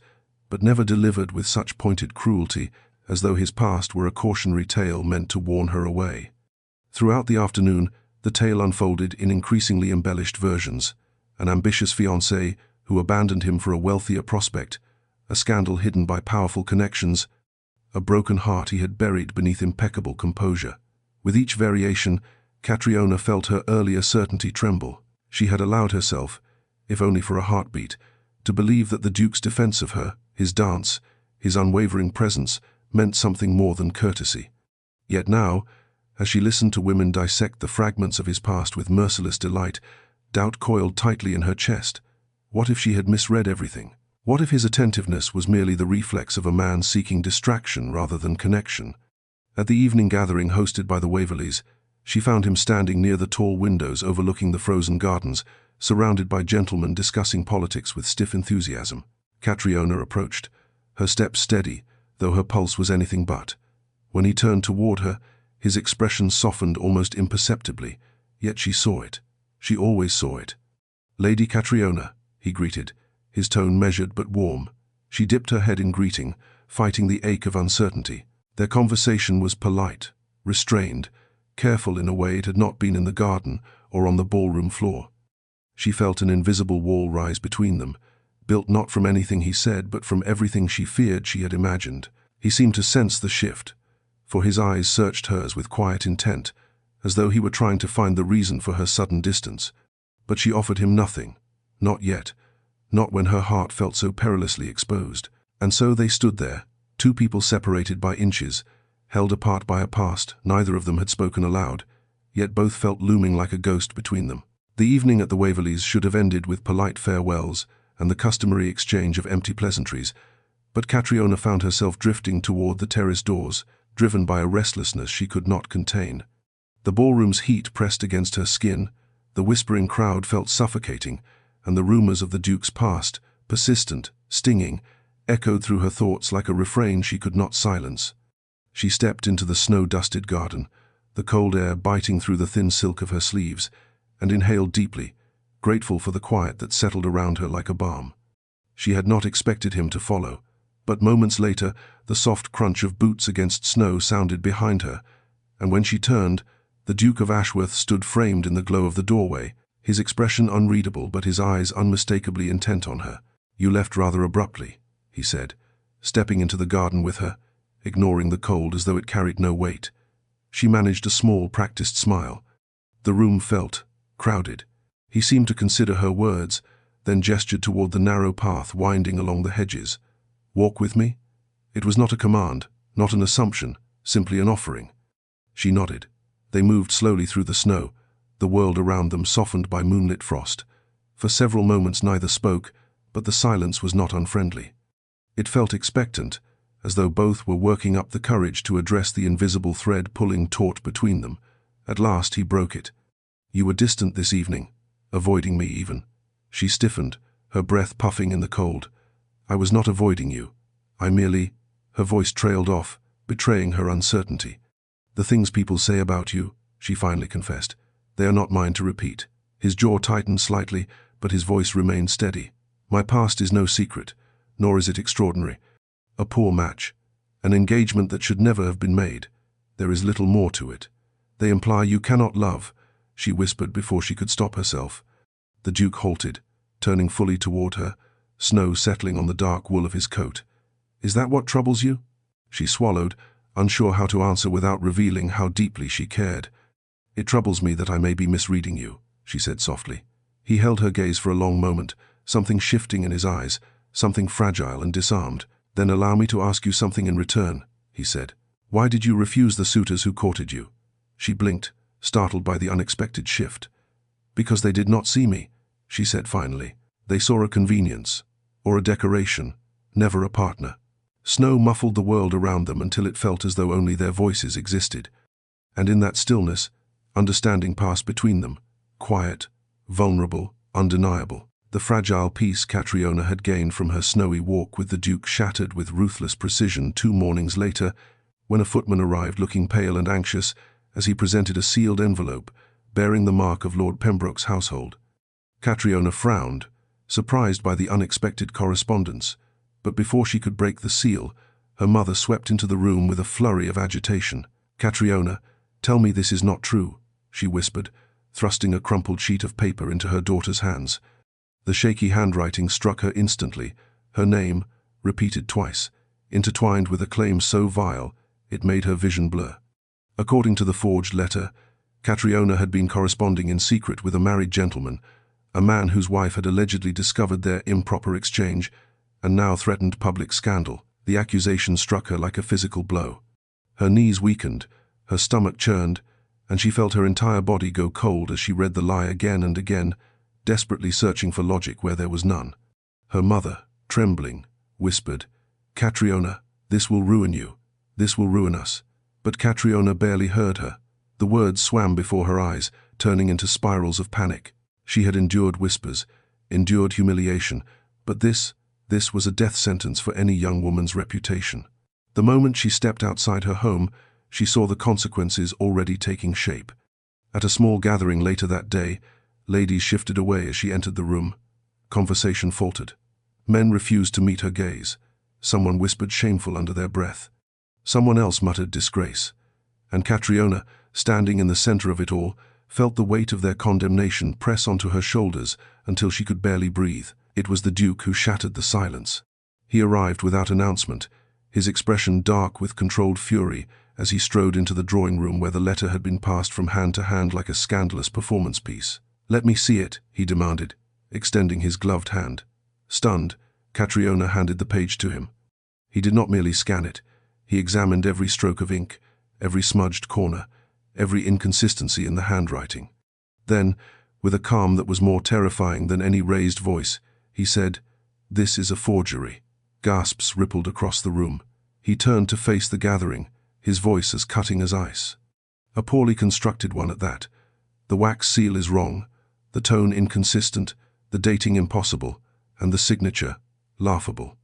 but never delivered with such pointed cruelty as though his past were a cautionary tale meant to warn her away. Throughout the afternoon, the tale unfolded in increasingly embellished versions: an ambitious fiancé who abandoned him for a wealthier prospect, a scandal hidden by powerful connections, a broken heart he had buried beneath impeccable composure. With each variation, Catriona felt her earlier certainty tremble. She had allowed herself, if only for a heartbeat, to believe that the Duke's defense of her, his dance, his unwavering presence, meant something more than courtesy. Yet now, as she listened to women dissect the fragments of his past with merciless delight, doubt coiled tightly in her chest. What if she had misread everything? What if his attentiveness was merely the reflex of a man seeking distraction rather than connection? At the evening gathering hosted by the Waverleys, she found him standing near the tall windows overlooking the frozen gardens, surrounded by gentlemen discussing politics with stiff enthusiasm. Catriona approached, her steps steady, though her pulse was anything but. When he turned toward her, his expression softened almost imperceptibly, yet she saw it. She always saw it. "Lady Catriona," he greeted, his tone measured but warm. She dipped her head in greeting, fighting the ache of uncertainty. Their conversation was polite, restrained, careful in a way it had not been in the garden or on the ballroom floor. She felt an invisible wall rise between them, built not from anything he said but from everything she feared she had imagined. He seemed to sense the shift, for his eyes searched hers with quiet intent, as though he were trying to find the reason for her sudden distance. But she offered him nothing, not yet, not when her heart felt so perilously exposed. And so they stood there, two people separated by inches, held apart by a past neither of them had spoken aloud, yet both felt looming like a ghost between them. The evening at the Waverleys should have ended with polite farewells and the customary exchange of empty pleasantries, but Catriona found herself drifting toward the terrace doors, driven by a restlessness she could not contain. The ballroom's heat pressed against her skin, the whispering crowd felt suffocating, and the rumors of the Duke's past, persistent, stinging, echoed through her thoughts like a refrain she could not silence. She stepped into the snow-dusted garden, the cold air biting through the thin silk of her sleeves, and inhaled deeply, grateful for the quiet that settled around her like a balm. She had not expected him to follow, but moments later the soft crunch of boots against snow sounded behind her, and when she turned, the Duke of Ashworth stood framed in the glow of the doorway, his expression unreadable but his eyes unmistakably intent on her. "You left rather abruptly," he said, stepping into the garden with her, ignoring the cold as though it carried no weight. She managed a small, practiced smile. The room felt crowded. He seemed to consider her words, then gestured toward the narrow path winding along the hedges. "Walk with me?" It was not a command, not an assumption, simply an offering. She nodded. They moved slowly through the snow, the world around them softened by moonlit frost. For several moments neither spoke, but the silence was not unfriendly. It felt expectant, as though both were working up the courage to address the invisible thread pulling taut between them. At last he broke it. "You were distant this evening, avoiding me even." She stiffened, her breath puffing in the cold. "I was not avoiding you. I merely—" Her voice trailed off, betraying her uncertainty. "The things people say about you," she finally confessed, "they are not mine to repeat." His jaw tightened slightly, but his voice remained steady. "My past is no secret, nor is it extraordinary. A poor match, an engagement that should never have been made. There is little more to it. They imply you cannot love," she whispered before she could stop herself. The Duke halted, turning fully toward her, snow settling on the dark wool of his coat. "Is that what troubles you?" She swallowed, unsure how to answer without revealing how deeply she cared. "It troubles me that I may be misreading you," she said softly. He held her gaze for a long moment, something shifting in his eyes, something fragile and disarmed. "Then allow me to ask you something in return," he said. "Why did you refuse the suitors who courted you?" She blinked, startled by the unexpected shift. "Because they did not see me," she said finally. "They saw a convenience, or a decoration, never a partner." Snow muffled the world around them until it felt as though only their voices existed. And in that stillness, understanding passed between them, quiet, vulnerable, undeniable. The fragile peace Catriona had gained from her snowy walk with the Duke shattered with ruthless precision 2 mornings later, when a footman arrived looking pale and anxious as he presented a sealed envelope bearing the mark of Lord Pembroke's household. Catriona frowned, surprised by the unexpected correspondence, but before she could break the seal, her mother swept into the room with a flurry of agitation. "Catriona, tell me this is not true," she whispered, thrusting a crumpled sheet of paper into her daughter's hands. The shaky handwriting struck her instantly, her name, repeated twice, intertwined with a claim so vile it made her vision blur. According to the forged letter, Catriona had been corresponding in secret with a married gentleman, a man whose wife had allegedly discovered their improper exchange and now threatened public scandal. The accusation struck her like a physical blow. Her knees weakened, her stomach churned, and she felt her entire body go cold as she read the lie again and again, desperately searching for logic where there was none. Her mother, trembling, whispered, "Catriona, this will ruin you. This will ruin us." But Catriona barely heard her. The words swam before her eyes, turning into spirals of panic. She had endured whispers, endured humiliation, but this was a death sentence for any young woman's reputation. The moment she stepped outside her home, she saw the consequences already taking shape. At a small gathering later that day, ladies shifted away as she entered the room. Conversation faltered. Men refused to meet her gaze. Someone whispered shameful under their breath. Someone else muttered disgrace. And Catriona, standing in the center of it all, felt the weight of their condemnation press onto her shoulders until she could barely breathe. It was the Duke who shattered the silence. He arrived without announcement, his expression dark with controlled fury as he strode into the drawing room where the letter had been passed from hand to hand like a scandalous performance piece. "Let me see it," he demanded, extending his gloved hand. Stunned, Catriona handed the page to him. He did not merely scan it. He examined every stroke of ink, every smudged corner, every inconsistency in the handwriting. Then, with a calm that was more terrifying than any raised voice, he said, "This is a forgery." Gasps rippled across the room. He turned to face the gathering, his voice as cutting as ice. A poorly constructed one at that. The wax seal is wrong, the tone inconsistent, the dating impossible, and the signature laughable.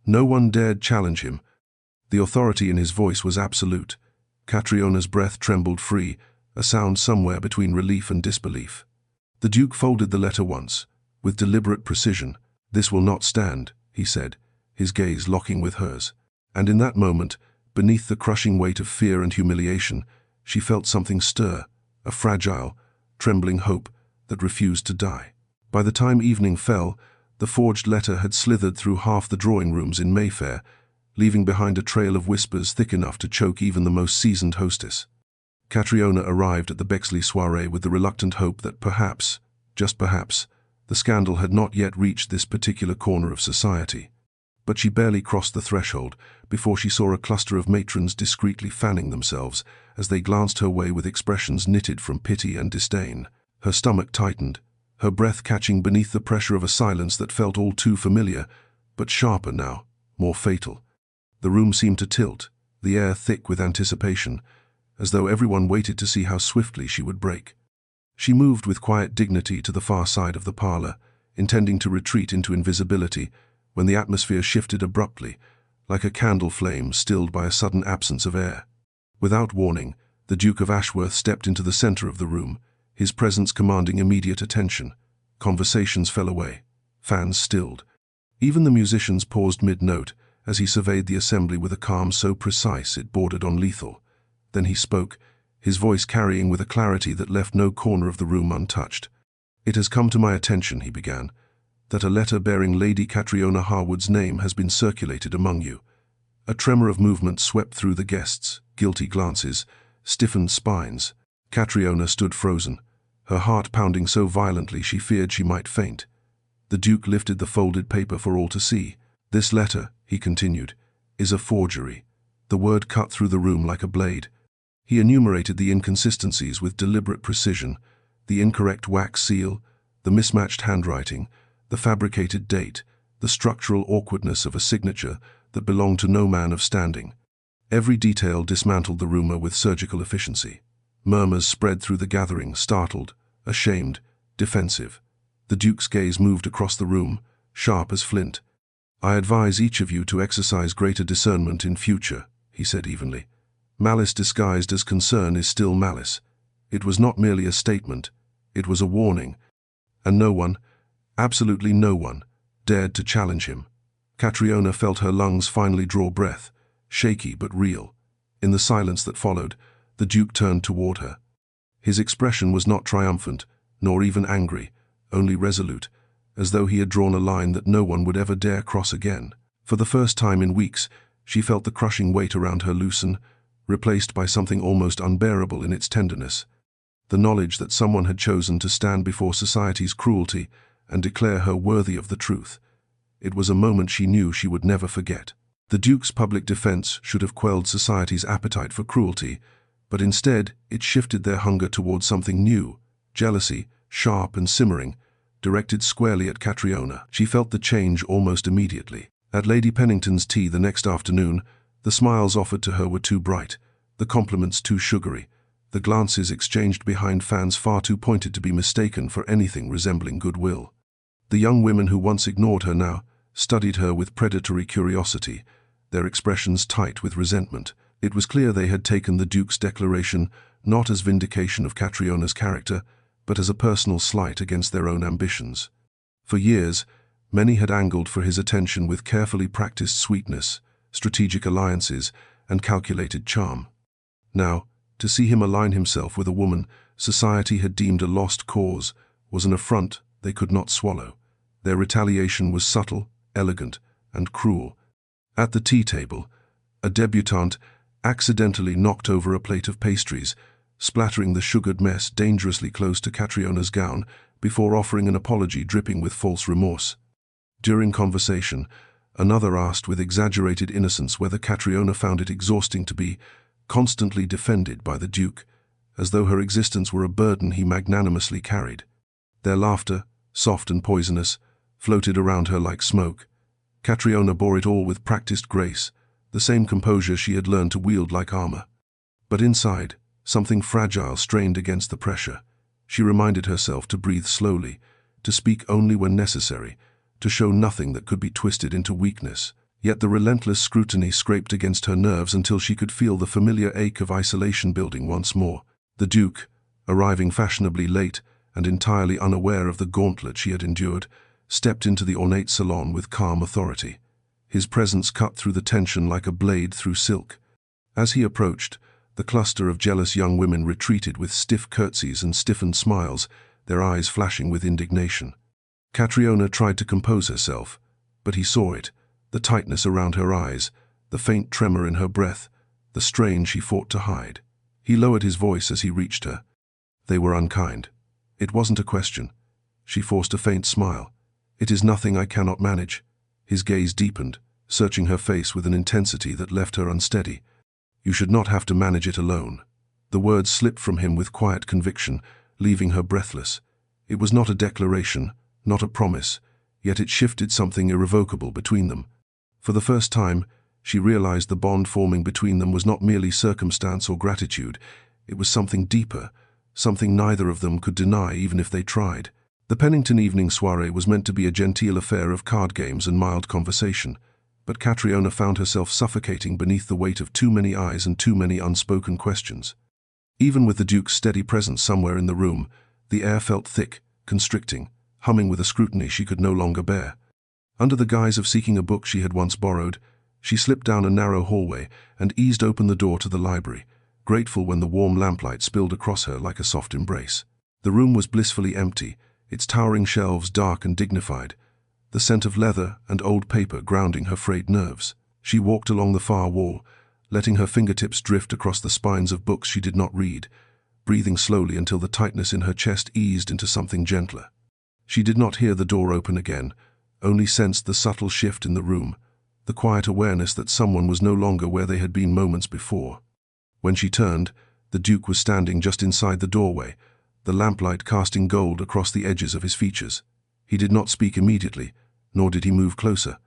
No one dared challenge him. The authority in his voice was absolute. Catriona's breath trembled free, a sound somewhere between relief and disbelief. The Duke folded the letter once, with deliberate precision. "This will not stand," he said, his gaze locking with hers. And in that moment, beneath the crushing weight of fear and humiliation, she felt something stir, a fragile, trembling hope that refused to die. By the time evening fell, the forged letter had slithered through half the drawing rooms in Mayfair, leaving behind a trail of whispers thick enough to choke even the most seasoned hostess. Catriona arrived at the Bexley soiree with the reluctant hope that perhaps, just perhaps, the scandal had not yet reached this particular corner of society. But she barely crossed the threshold before she saw a cluster of matrons discreetly fanning themselves as they glanced her way with expressions knitted from pity and disdain. Her stomach tightened, her breath catching beneath the pressure of a silence that felt all too familiar, but sharper now, more fatal. The room seemed to tilt, the air thick with anticipation, as though everyone waited to see how swiftly she would break. She moved with quiet dignity to the far side of the parlor, intending to retreat into invisibility, when the atmosphere shifted abruptly, like a candle flame stilled by a sudden absence of air. Without warning, the Duke of Ashworth stepped into the center of the room, his presence commanding immediate attention. Conversations fell away, fans stilled. Even the musicians paused mid-note as he surveyed the assembly with a calm so precise it bordered on lethal. Then he spoke, his voice carrying with a clarity that left no corner of the room untouched. "It has come to my attention," he began, "that a letter bearing Lady Catriona Harwood's name has been circulated among you." A tremor of movement swept through the guests, guilty glances, stiffened spines. Catriona stood frozen, her heart pounding so violently she feared she might faint. The Duke lifted the folded paper for all to see. "This letter," he continued, "is a forgery." The word cut through the room like a blade. He enumerated the inconsistencies with deliberate precision, the incorrect wax seal, the mismatched handwriting, the fabricated date, the structural awkwardness of a signature that belonged to no man of standing. Every detail dismantled the rumor with surgical efficiency. Murmurs spread through the gathering, startled, ashamed, defensive. The Duke's gaze moved across the room, sharp as flint. "I advise each of you to exercise greater discernment in future," he said evenly. "Malice disguised as concern is still malice." It was not merely a statement, it was a warning. And no one, absolutely no one, dared to challenge him. Catriona felt her lungs finally draw breath, shaky but real. In the silence that followed, the Duke turned toward her. His expression was not triumphant, nor even angry, only resolute, as though he had drawn a line that no one would ever dare cross again. For the first time in weeks, she felt the crushing weight around her loosen, replaced by something almost unbearable in its tenderness. The knowledge that someone had chosen to stand before society's cruelty and declare her worthy of the truth. It was a moment she knew she would never forget. The Duke's public defense should have quelled society's appetite for cruelty, but instead it shifted their hunger towards something new, jealousy, sharp and simmering, directed squarely at Catriona. She felt the change almost immediately. At Lady Pennington's tea the next afternoon, the smiles offered to her were too bright, the compliments too sugary, the glances exchanged behind fans far too pointed to be mistaken for anything resembling goodwill. The young women who once ignored her now studied her with predatory curiosity, their expressions tight with resentment. It was clear they had taken the Duke's declaration not as vindication of Catriona's character, but as a personal slight against their own ambitions. For years, many had angled for his attention with carefully practiced sweetness, strategic alliances, and calculated charm. Now, to see him align himself with a woman society had deemed a lost cause was an affront they could not swallow. Their retaliation was subtle, elegant, and cruel. At the tea table, a debutante accidentally knocked over a plate of pastries, splattering the sugared mess dangerously close to Catriona's gown before offering an apology dripping with false remorse. During conversation, another asked with exaggerated innocence whether Catriona found it exhausting to be constantly defended by the Duke, as though her existence were a burden he magnanimously carried. Their laughter, soft and poisonous, floated around her like smoke. Catriona bore it all with practiced grace, the same composure she had learned to wield like armor. But inside, something fragile strained against the pressure. She reminded herself to breathe slowly, to speak only when necessary, to show nothing that could be twisted into weakness. Yet the relentless scrutiny scraped against her nerves until she could feel the familiar ache of isolation building once more. The Duke, arriving fashionably late and entirely unaware of the gauntlet she had endured, stepped into the ornate salon with calm authority. His presence cut through the tension like a blade through silk. As he approached, the cluster of jealous young women retreated with stiff curtsies and stiffened smiles, their eyes flashing with indignation. Catriona tried to compose herself, but he saw it, the tightness around her eyes, the faint tremor in her breath, the strain she fought to hide. He lowered his voice as he reached her. They were unkind. It wasn't a question. She forced a faint smile. It is nothing I cannot manage. His gaze deepened, searching her face with an intensity that left her unsteady. You should not have to manage it alone. The words slipped from him with quiet conviction, leaving her breathless. It was not a declaration, not a promise, yet it shifted something irrevocable between them. For the first time, she realized the bond forming between them was not merely circumstance or gratitude. It was something deeper, something neither of them could deny even if they tried. The Pennington evening soiree was meant to be a genteel affair of card games and mild conversation, but Catriona found herself suffocating beneath the weight of too many eyes and too many unspoken questions. Even with the Duke's steady presence somewhere in the room, the air felt thick, constricting, humming with a scrutiny she could no longer bear. Under the guise of seeking a book she had once borrowed, she slipped down a narrow hallway and eased open the door to the library, grateful when the warm lamplight spilled across her like a soft embrace. The room was blissfully empty, its towering shelves dark and dignified, the scent of leather and old paper grounding her frayed nerves. She walked along the far wall, letting her fingertips drift across the spines of books she did not read, breathing slowly until the tightness in her chest eased into something gentler. She did not hear the door open again, only sensed the subtle shift in the room, the quiet awareness that someone was no longer where they had been moments before. When she turned, the Duke was standing just inside the doorway, the lamplight casting gold across the edges of his features. He did not speak immediately, nor did he move closer.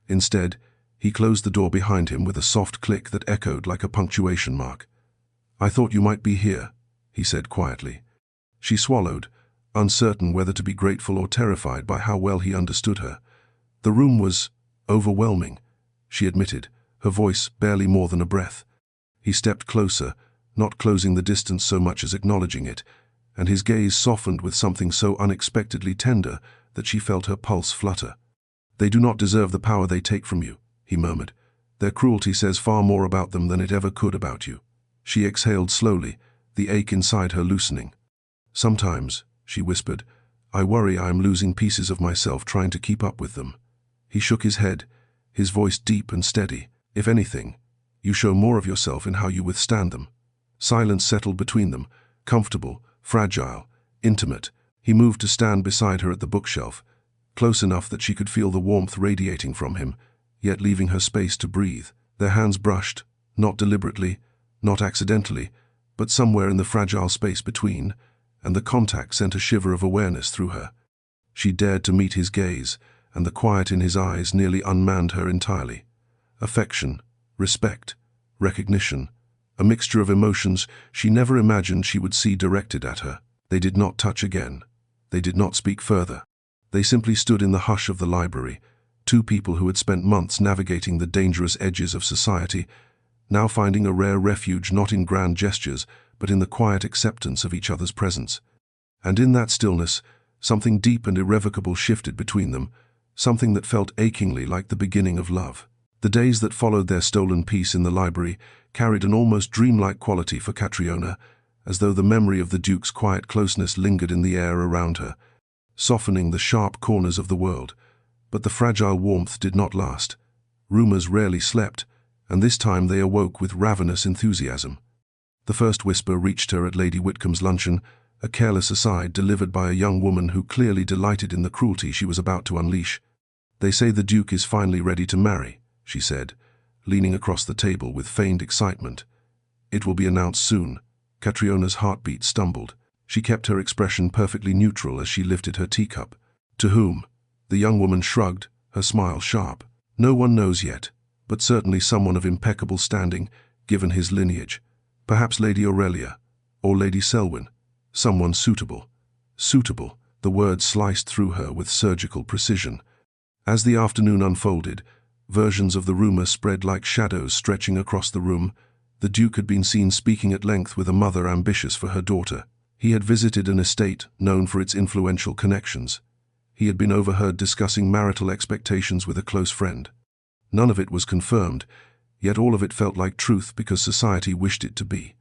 Instead, he closed the door behind him with a soft click that echoed like a punctuation mark. "I thought you might be here," he said quietly. She swallowed, uncertain whether to be grateful or terrified by how well he understood her. The room was overwhelming, she admitted, her voice barely more than a breath. He stepped closer, not closing the distance so much as acknowledging it, and his gaze softened with something so unexpectedly tender that she felt her pulse flutter. "They do not deserve the power they take from you," he murmured. "Their cruelty says far more about them than it ever could about you." She exhaled slowly, the ache inside her loosening. "Sometimes," she whispered, "I worry I am losing pieces of myself trying to keep up with them." He shook his head, his voice deep and steady. "If anything, you show more of yourself in how you withstand them." Silence settled between them, comfortable, fragile, intimate. He moved to stand beside her at the bookshelf, close enough that she could feel the warmth radiating from him, yet leaving her space to breathe. Their hands brushed, not deliberately, not accidentally, but somewhere in the fragile space between, and the contact sent a shiver of awareness through her. She dared to meet his gaze, and the quiet in his eyes nearly unmanned her entirely. Affection, respect, recognition, a mixture of emotions she never imagined she would see directed at her. They did not touch again. They did not speak further. They simply stood in the hush of the library, two people who had spent months navigating the dangerous edges of society, now finding a rare refuge not in grand gestures, but in the quiet acceptance of each other's presence. And in that stillness, something deep and irrevocable shifted between them, something that felt achingly like the beginning of love. The days that followed their stolen peace in the library carried an almost dreamlike quality for Catriona, as though the memory of the Duke's quiet closeness lingered in the air around her, softening the sharp corners of the world. But the fragile warmth did not last. Rumors rarely slept, and this time they awoke with ravenous enthusiasm. The first whisper reached her at Lady Whitcomb's luncheon, a careless aside delivered by a young woman who clearly delighted in the cruelty she was about to unleash. "They say the Duke is finally ready to marry," she said, leaning across the table with feigned excitement. "It will be announced soon." Catriona's heartbeat stumbled. She kept her expression perfectly neutral as she lifted her teacup. "To whom?" The young woman shrugged, her smile sharp. "No one knows yet, but certainly someone of impeccable standing, given his lineage. Perhaps Lady Aurelia, or Lady Selwyn. Someone suitable." Suitable, the word sliced through her with surgical precision. As the afternoon unfolded, versions of the rumor spread like shadows stretching across the room. The Duke had been seen speaking at length with a mother ambitious for her daughter. He had visited an estate known for its influential connections. He had been overheard discussing marital expectations with a close friend. None of it was confirmed, yet all of it felt like truth because society wished it to be.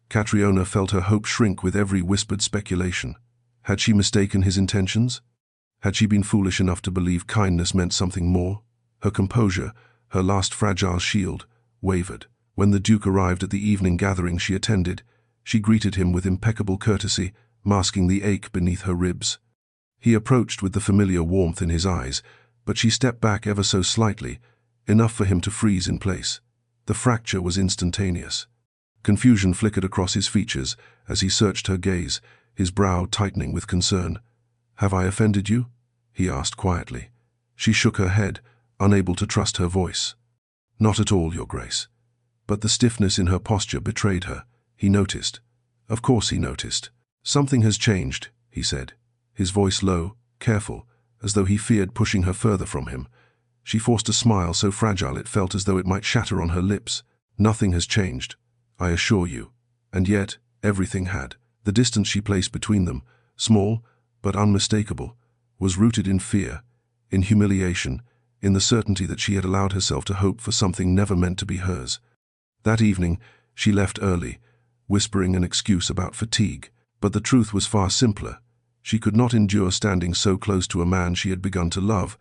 Catriona felt her hope shrink with every whispered speculation. Had she mistaken his intentions? Had she been foolish enough to believe kindness meant something more? Her composure, her last fragile shield, wavered. When the Duke arrived at the evening gathering she attended, she greeted him with impeccable courtesy, masking the ache beneath her ribs. He approached with the familiar warmth in his eyes, but she stepped back ever so slightly, enough for him to freeze in place. The fracture was instantaneous. Confusion flickered across his features as he searched her gaze, his brow tightening with concern. "Have I offended you?" he asked quietly. She shook her head, unable to trust her voice. "Not at all, Your Grace." But the stiffness in her posture betrayed her. He noticed. Of course he noticed. "Something has changed," he said, his voice low, careful, as though he feared pushing her further from him. She forced a smile so fragile it felt as though it might shatter on her lips. "Nothing has changed, I assure you." And yet, everything had. The distance she placed between them, small but unmistakable, was rooted in fear, in humiliation, in the certainty that she had allowed herself to hope for something never meant to be hers. That evening, she left early, whispering an excuse about fatigue. But the truth was far simpler. She could not endure standing so close to a man she had begun to love,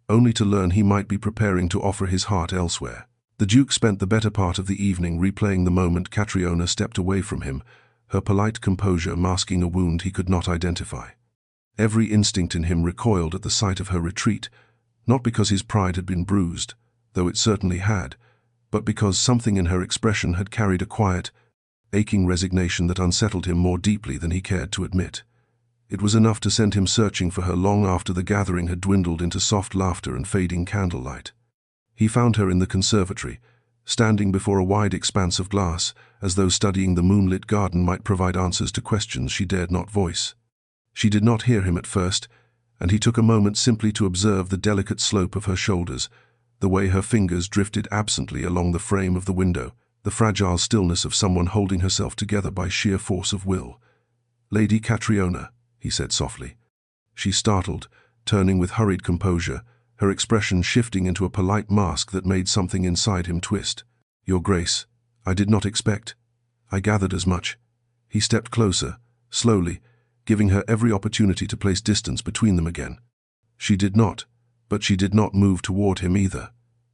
only to learn he might be preparing to offer his heart elsewhere. The Duke spent the better part of the evening replaying the moment Catriona stepped away from him, her polite composure masking a wound he could not identify. Every instinct in him recoiled at the sight of her retreat, not because his pride had been bruised, though it certainly had, but because something in her expression had carried a quiet, aching resignation that unsettled him more deeply than he cared to admit. It was enough to send him searching for her long after the gathering had dwindled into soft laughter and fading candlelight. He found her in the conservatory, standing before a wide expanse of glass, as though studying the moonlit garden might provide answers to questions she dared not voice. She did not hear him at first, and he took a moment simply to observe the delicate slope of her shoulders, the way her fingers drifted absently along the frame of the window, the fragile stillness of someone holding herself together by sheer force of will. "Lady Catriona," he said softly. She startled, turning with hurried composure, her expression shifting into a polite mask that made something inside him twist. "Your Grace, I did not expect. I gathered as much." He stepped closer, slowly, giving her every opportunity to place distance between them again. She did not, but she did not move toward him either.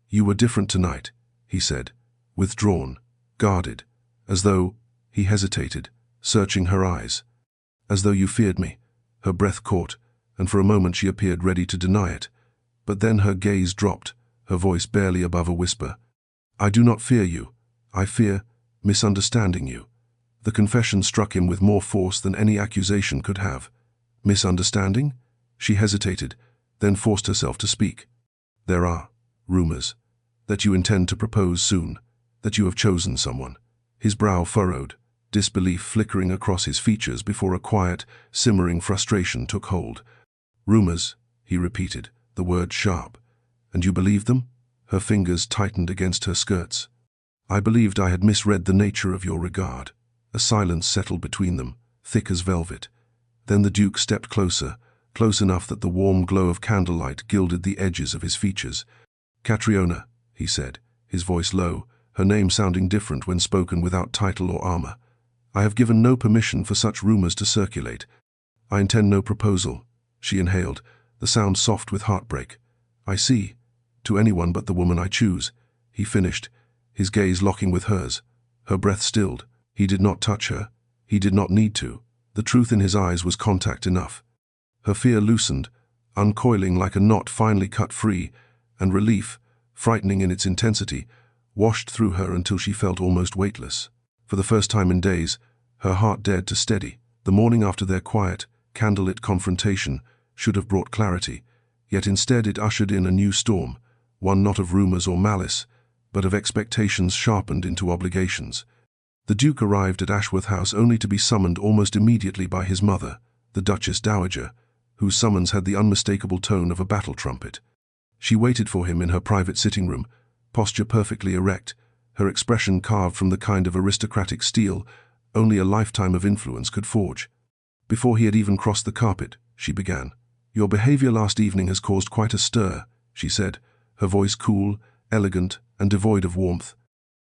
"You were different tonight," he said, withdrawn, guarded, as though, he hesitated, searching her eyes. "As though you feared me." Her breath caught, and for a moment she appeared ready to deny it. But then her gaze dropped, her voice barely above a whisper. "I do not fear you. I fear misunderstanding you." The confession struck him with more force than any accusation could have. Misunderstanding? She hesitated, then forced herself to speak. "There are rumors that you intend to propose soon, that you have chosen someone." His brow furrowed, disbelief flickering across his features before a quiet, simmering frustration took hold. "Rumors," he repeated, the word sharp. "And you believe them?" Her fingers tightened against her skirts. "I believed I had misread the nature of your regard." A silence settled between them, thick as velvet. Then the Duke stepped closer, close enough that the warm glow of candlelight gilded the edges of his features. "Catriona," he said, his voice low, her name sounding different when spoken without title or armor. "I have given no permission for such rumors to circulate. I intend no proposal." She inhaled, the sound soft with heartbreak. "I see. To anyone but the woman I choose," he finished, his gaze locking with hers. Her breath stilled. He did not touch her. He did not need to. The truth in his eyes was contact enough. Her fear loosened, uncoiling like a knot finally cut free, and relief, frightening in its intensity, washed through her until she felt almost weightless. For the first time in days, her heart dared to steady. The morning after their quiet, candlelit confrontation should have brought clarity, yet instead it ushered in a new storm, one not of rumors or malice, but of expectations sharpened into obligations. The Duke arrived at Ashworth House only to be summoned almost immediately by his mother, the Duchess Dowager, whose summons had the unmistakable tone of a battle trumpet. She waited for him in her private sitting room, posture perfectly erect, her expression carved from the kind of aristocratic steel only a lifetime of influence could forge. Before he had even crossed the carpet, she began. "Your behavior last evening has caused quite a stir," she said, her voice cool, elegant, and devoid of warmth.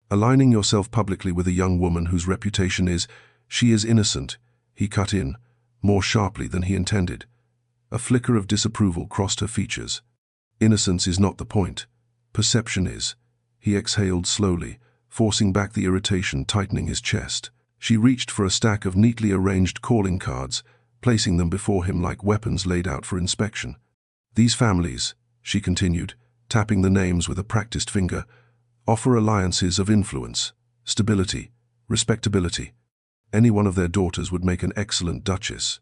"Aligning yourself publicly with a young woman whose reputation is, she is innocent," he cut in, more sharply than he intended. A flicker of disapproval crossed her features. "Innocence is not the point. Perception is." He exhaled slowly, forcing back the irritation tightening his chest. She reached for a stack of neatly arranged calling cards, placing them before him like weapons laid out for inspection. "These families," she continued, tapping the names with a practiced finger, "offer alliances of influence, stability, respectability. Any one of their daughters would make an excellent duchess."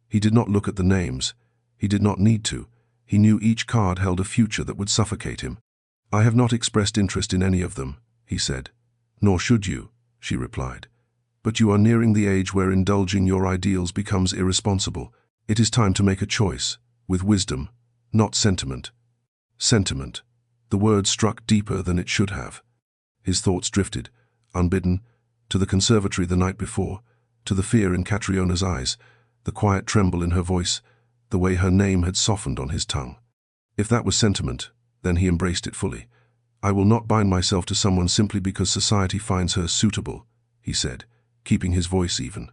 He did not look at the names. He did not need to. He knew each card held a future that would suffocate him. "I have not expressed interest in any of them," he said. "Nor should you," she replied. "But you are nearing the age where indulging your ideals becomes irresponsible. It is time to make a choice, with wisdom, not sentiment." Sentiment. The word struck deeper than it should have. His thoughts drifted, unbidden, to the conservatory the night before, to the fear in Catriona's eyes, the quiet tremble in her voice, the way her name had softened on his tongue. If that was sentiment, then he embraced it fully. "I will not bind myself to someone simply because society finds her suitable," he said, keeping his voice even.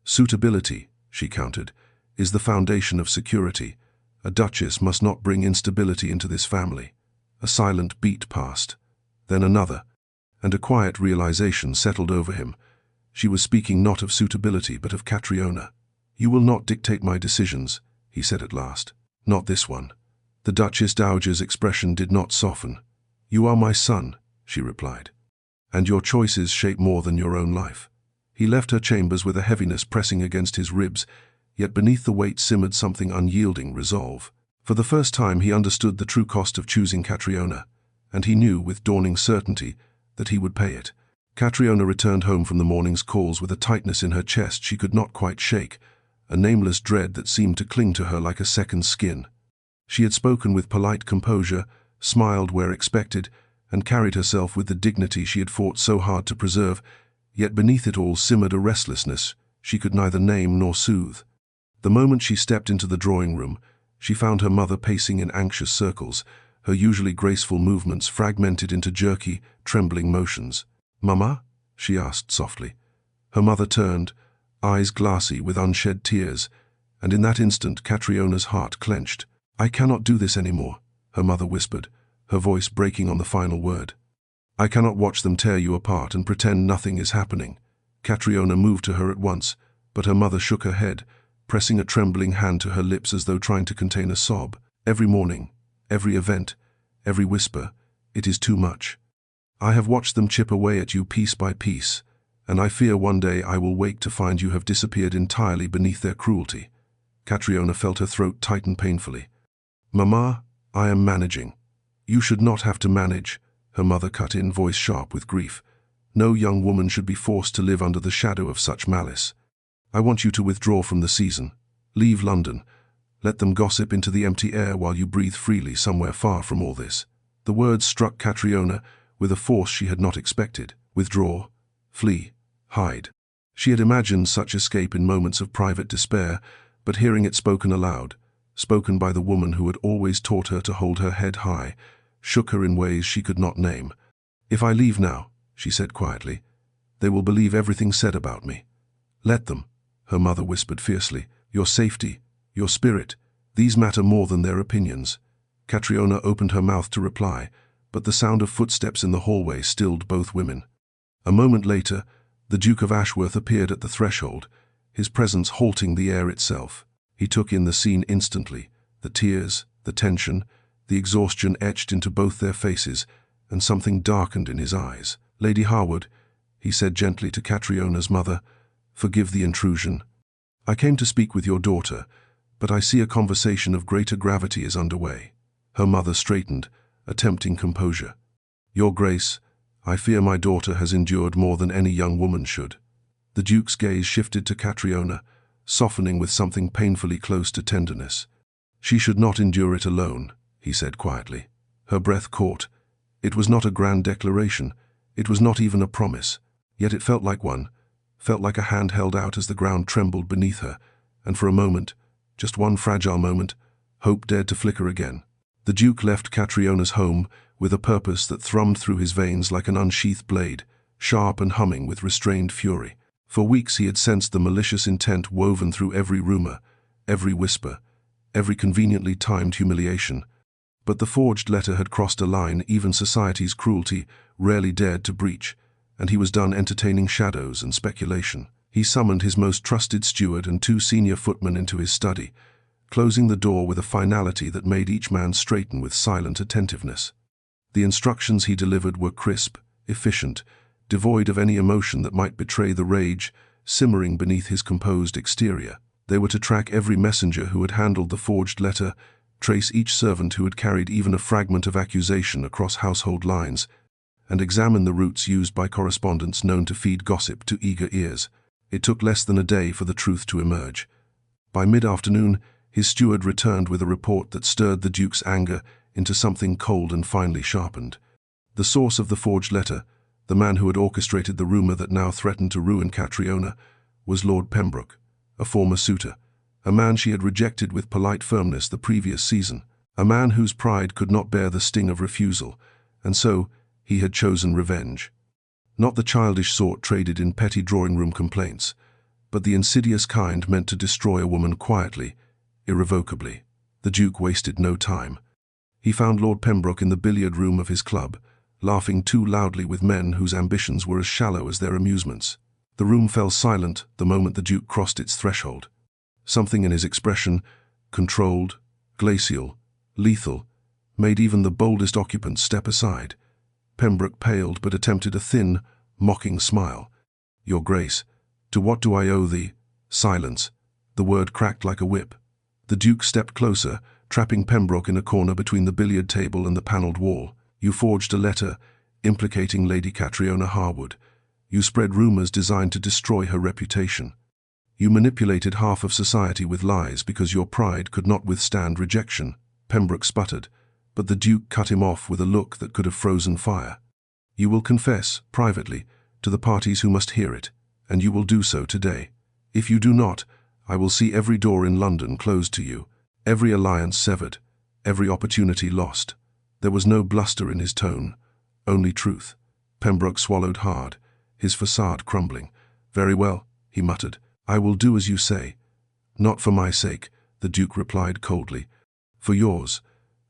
"Suitability," she countered, "is the foundation of security. A duchess must not bring instability into this family." A silent beat passed, then another, and a quiet realization settled over him. She was speaking not of suitability but of Catriona. "You will not dictate my decisions," he said at last. "Not this one." The Duchess Dowager's expression did not soften. "You are my son," she replied, "and your choices shape more than your own life." He left her chambers with a heaviness pressing against his ribs, yet beneath the weight simmered something unyielding resolve. For the first time he understood the true cost of choosing Catriona, and he knew with dawning certainty that he would pay it. Catriona returned home from the morning's calls with a tightness in her chest she could not quite shake, a nameless dread that seemed to cling to her like a second skin. She had spoken with polite composure, smiled where expected, and carried herself with the dignity she had fought so hard to preserve, yet beneath it all simmered a restlessness she could neither name nor soothe. The moment she stepped into the drawing room, she found her mother pacing in anxious circles, her usually graceful movements fragmented into jerky, trembling motions. "Mama?" she asked softly. Her mother turned, eyes glassy with unshed tears, and in that instant Catriona's heart clenched. "I cannot do this anymore," her mother whispered, her voice breaking on the final word. "I cannot watch them tear you apart and pretend nothing is happening." Catriona moved to her at once, but her mother shook her head, pressing a trembling hand to her lips as though trying to contain a sob. "Every morning, every event, every whisper, it is too much. I have watched them chip away at you piece by piece, and I fear one day I will wake to find you have disappeared entirely beneath their cruelty." Catriona felt her throat tighten painfully. "Mamma, I am managing." "You should not have to manage," her mother cut in, voice sharp with grief. "No young woman should be forced to live under the shadow of such malice. I want you to withdraw from the season. Leave London. Let them gossip into the empty air while you breathe freely somewhere far from all this." The words struck Catriona with a force she had not expected. Withdraw, flee, hide. She had imagined such escape in moments of private despair, but hearing it spoken aloud, spoken by the woman who had always taught her to hold her head high, shook her in ways she could not name. "If I leave now," she said quietly, "they will believe everything said about me." "Let them," her mother whispered fiercely. "Your safety, your spirit, these matter more than their opinions." Catriona opened her mouth to reply, but the sound of footsteps in the hallway stilled both women. A moment later, the Duke of Ashworth appeared at the threshold, his presence halting the air itself. He took in the scene instantly, the tears, the tension, the exhaustion etched into both their faces, and something darkened in his eyes. "Lady Harwood," he said gently to Catriona's mother, "forgive the intrusion. I came to speak with your daughter, but I see a conversation of greater gravity is underway." Her mother straightened, attempting composure. "Your Grace, I fear my daughter has endured more than any young woman should." The Duke's gaze shifted to Catriona, softening with something painfully close to tenderness. "She should not endure it alone," he said quietly. Her breath caught. It was not a grand declaration, it was not even a promise, yet it felt like one, felt like a hand held out as the ground trembled beneath her, and for a moment, just one fragile moment, hope dared to flicker again. The Duke left Catriona's home with a purpose that thrummed through his veins like an unsheathed blade, sharp and humming with restrained fury. For weeks he had sensed the malicious intent woven through every rumor, every whisper, every conveniently timed humiliation. But the forged letter had crossed a line even society's cruelty rarely dared to breach, and he was done entertaining shadows and speculation. He summoned his most trusted steward and 2 senior footmen into his study, closing the door with a finality that made each man straighten with silent attentiveness. The instructions he delivered were crisp, efficient, devoid of any emotion that might betray the rage simmering beneath his composed exterior. They were to track every messenger who had handled the forged letter, trace each servant who had carried even a fragment of accusation across household lines, and examine the routes used by correspondents known to feed gossip to eager ears. It took less than a day for the truth to emerge. By mid-afternoon, his steward returned with a report that stirred the Duke's anger into something cold and finely sharpened. The source of the forged letter, the man who had orchestrated the rumor that now threatened to ruin Catriona, was Lord Pembroke, a former suitor, a man she had rejected with polite firmness the previous season, a man whose pride could not bear the sting of refusal, and so he had chosen revenge. Not the childish sort traded in petty drawing-room complaints, but the insidious kind meant to destroy a woman quietly, irrevocably. The Duke wasted no time. He found Lord Pembroke in the billiard room of his club, laughing too loudly with men whose ambitions were as shallow as their amusements. The room fell silent the moment the Duke crossed its threshold. Something in his expression, controlled, glacial, lethal, made even the boldest occupants step aside. Pembroke paled but attempted a thin, mocking smile. "Your Grace, to what do I owe the—" "Silence." The word cracked like a whip. The Duke stepped closer, trapping Pembroke in a corner between the billiard table and the panelled wall. "You forged a letter implicating Lady Catriona Harwood. You spread rumors designed to destroy her reputation. You manipulated half of society with lies because your pride could not withstand rejection." Pembroke sputtered, but the Duke cut him off with a look that could have frozen fire. "You will confess, privately, to the parties who must hear it, and you will do so today. If you do not, I will see every door in London closed to you, every alliance severed, every opportunity lost." There was no bluster in his tone, only truth. Pembroke swallowed hard, his facade crumbling. "Very well," he muttered. "I will do as you say." "Not for my sake," the Duke replied coldly. "For yours."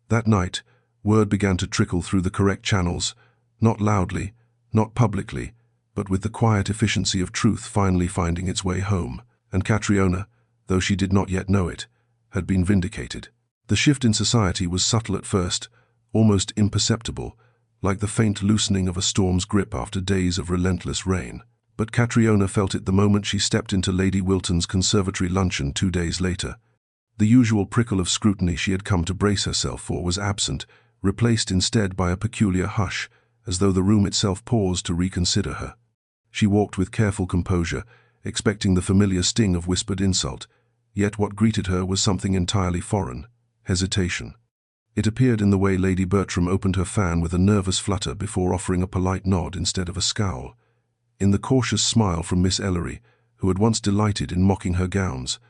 That night, word began to trickle through the correct channels, not loudly, not publicly, but with the quiet efficiency of truth finally finding its way home. And Catriona, though she did not yet know it, had been vindicated. The shift in society was subtle at first, almost imperceptible, like the faint loosening of a storm's grip after days of relentless rain. But Catriona felt it the moment she stepped into Lady Wilton's conservatory luncheon 2 days later. The usual prickle of scrutiny she had come to brace herself for was absent, replaced instead by a peculiar hush, as though the room itself paused to reconsider her. She walked with careful composure, expecting the familiar sting of whispered insult, yet what greeted her was something entirely foreign: hesitation. It appeared in the way Lady Bertram opened her fan with a nervous flutter before offering a polite nod instead of a scowl, in the cautious smile from Miss Ellery, who had once delighted in mocking her gowns,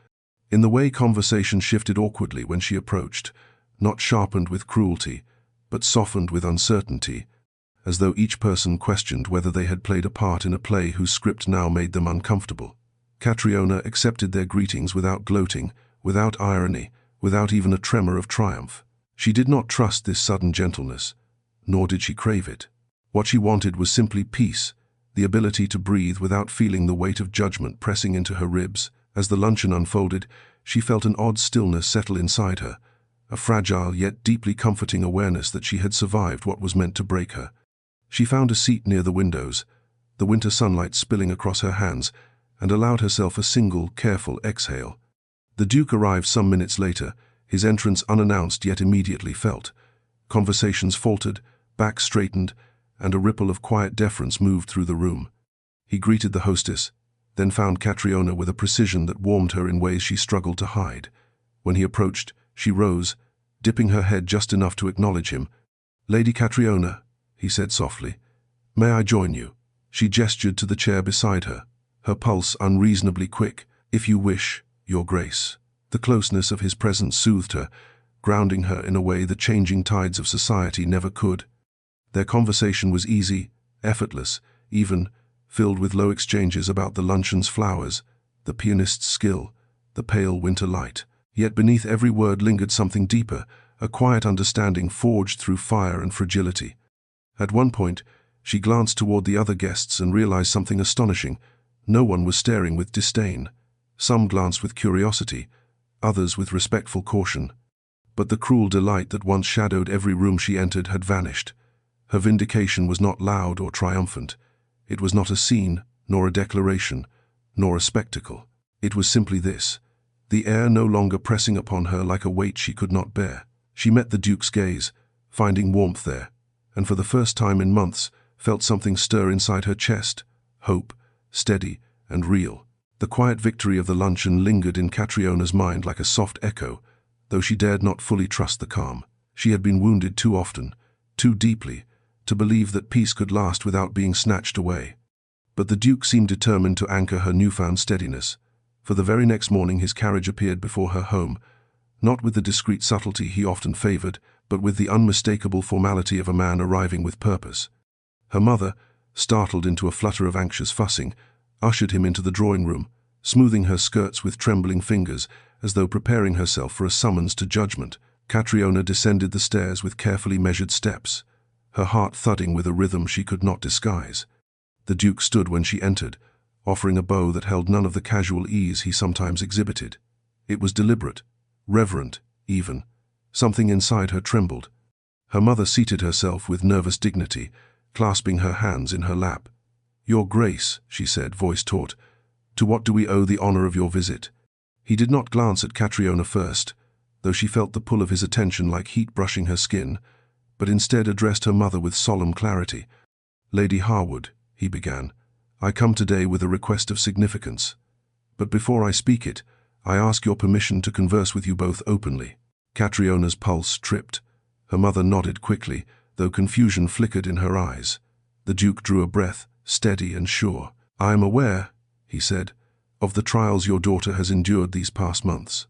in the way conversation shifted awkwardly when she approached, not sharpened with cruelty, but softened with uncertainty, as though each person questioned whether they had played a part in a play whose script now made them uncomfortable. Catriona accepted their greetings without gloating, without irony, without even a tremor of triumph. She did not trust this sudden gentleness, nor did she crave it. What she wanted was simply peace, the ability to breathe without feeling the weight of judgment pressing into her ribs. As the luncheon unfolded, she felt an odd stillness settle inside her, a fragile yet deeply comforting awareness that she had survived what was meant to break her. She found a seat near the windows, the winter sunlight spilling across her hands, and allowed herself a single, careful exhale. The Duke arrived some minutes later, his entrance unannounced yet immediately felt. Conversations faltered, backs straightened, and a ripple of quiet deference moved through the room. He greeted the hostess, then found Catriona with a precision that warmed her in ways she struggled to hide. When he approached, she rose, dipping her head just enough to acknowledge him. "Lady Catriona," he said softly, "may I join you?" She gestured to the chair beside her, her pulse unreasonably quick. "If you wish, Your Grace." The closeness of his presence soothed her, grounding her in a way the changing tides of society never could. Their conversation was easy, effortless, even, filled with low exchanges about the luncheon's flowers, the pianist's skill, the pale winter light. Yet beneath every word lingered something deeper, a quiet understanding forged through fire and fragility. At one point, she glanced toward the other guests and realized something astonishing. No one was staring with disdain. Some glanced with curiosity, others with respectful caution. But the cruel delight that once shadowed every room she entered had vanished. Her vindication was not loud or triumphant. It was not a scene, nor a declaration, nor a spectacle. It was simply this: the air no longer pressing upon her like a weight she could not bear. She met the Duke's gaze, finding warmth there, and for the first time in months felt something stir inside her chest, hope, steady and real. The quiet victory of the luncheon lingered in Catriona's mind like a soft echo, though she dared not fully trust the calm. She had been wounded too often, too deeply, to believe that peace could last without being snatched away. But the Duke seemed determined to anchor her newfound steadiness. For the very next morning his carriage appeared before her home, not with the discreet subtlety he often favored, but with the unmistakable formality of a man arriving with purpose. Her mother, startled into a flutter of anxious fussing, ushered him into the drawing-room, smoothing her skirts with trembling fingers, as though preparing herself for a summons to judgment. Catriona descended the stairs with carefully measured steps, her heart thudding with a rhythm she could not disguise. The Duke stood when she entered, offering a bow that held none of the casual ease he sometimes exhibited. It was deliberate, reverent, even. Something inside her trembled. Her mother seated herself with nervous dignity, clasping her hands in her lap. "Your Grace," she said, voice taut, "to what do we owe the honor of your visit?" He did not glance at Catriona first, though she felt the pull of his attention like heat brushing her skin, but instead addressed her mother with solemn clarity. "Lady Harwood," he began, "I come today with a request of significance. But before I speak it, I ask your permission to converse with you both openly." Catriona's pulse tripped. Her mother nodded quickly, though confusion flickered in her eyes. The Duke drew a breath, steady and sure. "I am aware," he said, "of the trials your daughter has endured these past months.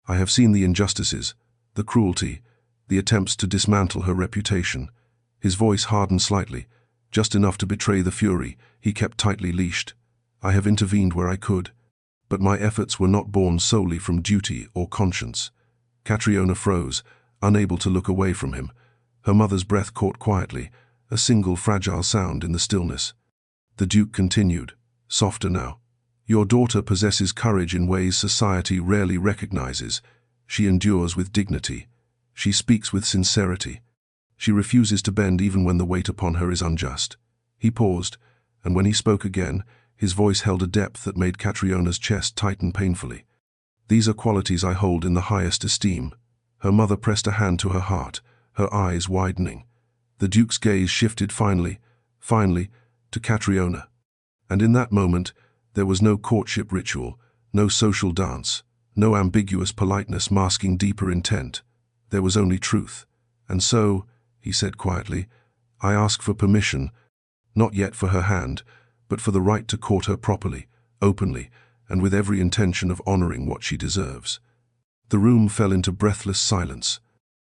I have seen the injustices, the cruelty, the attempts to dismantle her reputation." His voice hardened slightly, just enough to betray the fury he kept tightly leashed. "I have intervened where I could, but my efforts were not born solely from duty or conscience." Catriona froze, unable to look away from him. Her mother's breath caught quietly, a single fragile sound in the stillness. The Duke continued, softer now. "Your daughter possesses courage in ways society rarely recognizes. She endures with dignity. She speaks with sincerity. She refuses to bend even when the weight upon her is unjust." He paused, and when he spoke again, his voice held a depth that made Catriona's chest tighten painfully. These are qualities I hold in the highest esteem." Her mother pressed a hand to her heart, her eyes widening. The Duke's gaze shifted finally, to Catriona. And in that moment, there was no courtship ritual, no social dance, no ambiguous politeness masking deeper intent. There was only truth. "And so," he said quietly, "I ask for permission, not yet for her hand, but for the right to court her properly, openly, and with every intention of honoring what she deserves." The room fell into breathless silence.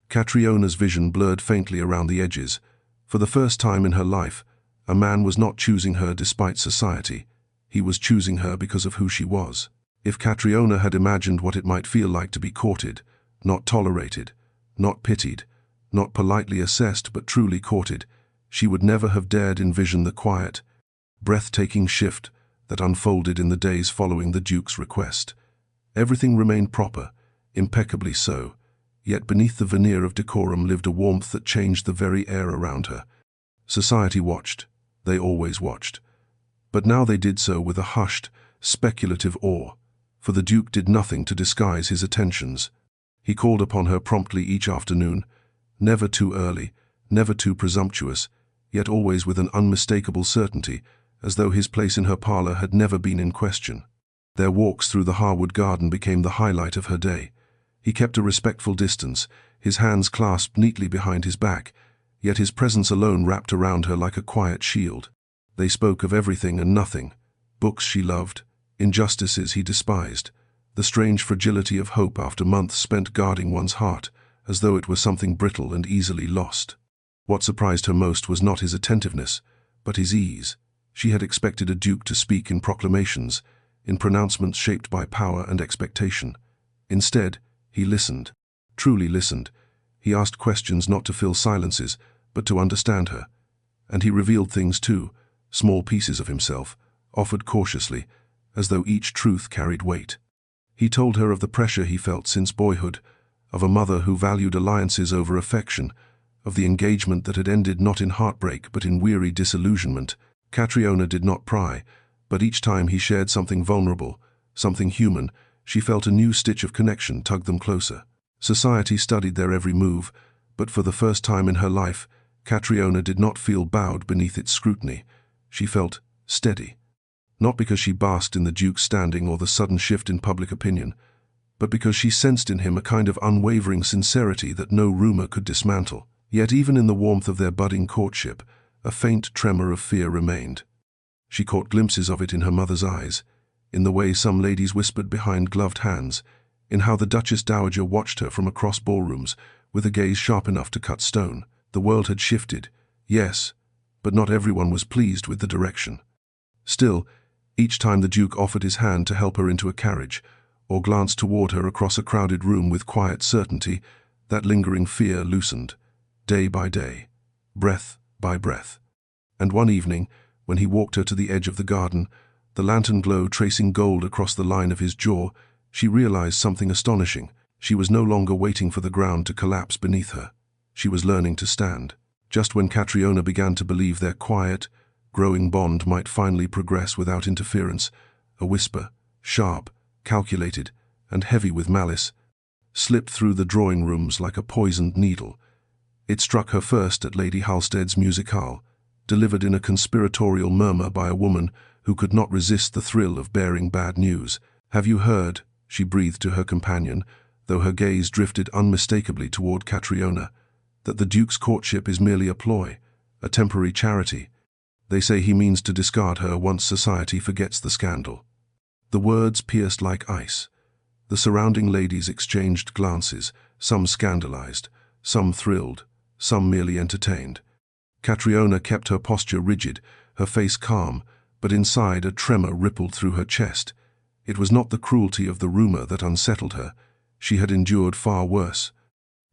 Catriona's vision blurred faintly around the edges. For the first time in her life, a man was not choosing her despite society. He was choosing her because of who she was. If Catriona had imagined what it might feel like to be courted, not tolerated, not pitied, not politely assessed but truly courted, she would never have dared envision the quiet, breathtaking shift that unfolded in the days following the Duke's request. Everything remained proper, impeccably so, yet beneath the veneer of decorum lived a warmth that changed the very air around her. Society watched. They always watched. But now they did so with a hushed, speculative awe, for the Duke did nothing to disguise his attentions. He called upon her promptly each afternoon, never too early, never too presumptuous, yet always with an unmistakable certainty, as though his place in her parlor had never been in question. Their walks through the Harwood garden became the highlight of her day. He kept a respectful distance, his hands clasped neatly behind his back, yet his presence alone wrapped around her like a quiet shield. They spoke of everything and nothing, books she loved, injustices he despised, the strange fragility of hope after months spent guarding one's heart, as though it were something brittle and easily lost. What surprised her most was not his attentiveness, but his ease. She had expected a duke to speak in proclamations, in pronouncements shaped by power and expectation. Instead, he listened, truly listened. He asked questions not to fill silences, but to understand her. And he revealed things too, small pieces of himself, offered cautiously, as though each truth carried weight. He told her of the pressure he felt since boyhood, of a mother who valued alliances over affection, of the engagement that had ended not in heartbreak but in weary disillusionment. Catriona did not pry, but each time he shared something vulnerable, something human, she felt a new stitch of connection tug them closer. Society studied their every move, but for the first time in her life, Catriona did not feel bowed beneath its scrutiny. She felt steady. Not because she basked in the Duke's standing or the sudden shift in public opinion, but because she sensed in him a kind of unwavering sincerity that no rumor could dismantle. Yet even in the warmth of their budding courtship, a faint tremor of fear remained. She caught glimpses of it in her mother's eyes, in the way some ladies whispered behind gloved hands, in how the Duchess Dowager watched her from across ballrooms, with a gaze sharp enough to cut stone. The world had shifted, yes, but not everyone was pleased with the direction. Still, each time the Duke offered his hand to help her into a carriage, or glanced toward her across a crowded room with quiet certainty, that lingering fear loosened, day by day, breath by breath. And one evening, when he walked her to the edge of the garden, the lantern glow tracing gold across the line of his jaw, she realized something astonishing. She was no longer waiting for the ground to collapse beneath her. She was learning to stand. Just when Catriona began to believe their quiet, growing bond might finally progress without interference, a whisper, sharp, calculated, and heavy with malice, slipped through the drawing rooms like a poisoned needle. It struck her first at Lady Halstead's musicale, delivered in a conspiratorial murmur by a woman who could not resist the thrill of bearing bad news. "Have you heard?" she breathed to her companion, though her gaze drifted unmistakably toward Catriona, "that the Duke's courtship is merely a ploy, a temporary charity. They say he means to discard her once society forgets the scandal." The words pierced like ice. The surrounding ladies exchanged glances, some scandalized, some thrilled, some merely entertained. Catriona kept her posture rigid, her face calm, but inside a tremor rippled through her chest. It was not the cruelty of the rumor that unsettled her. She had endured far worse.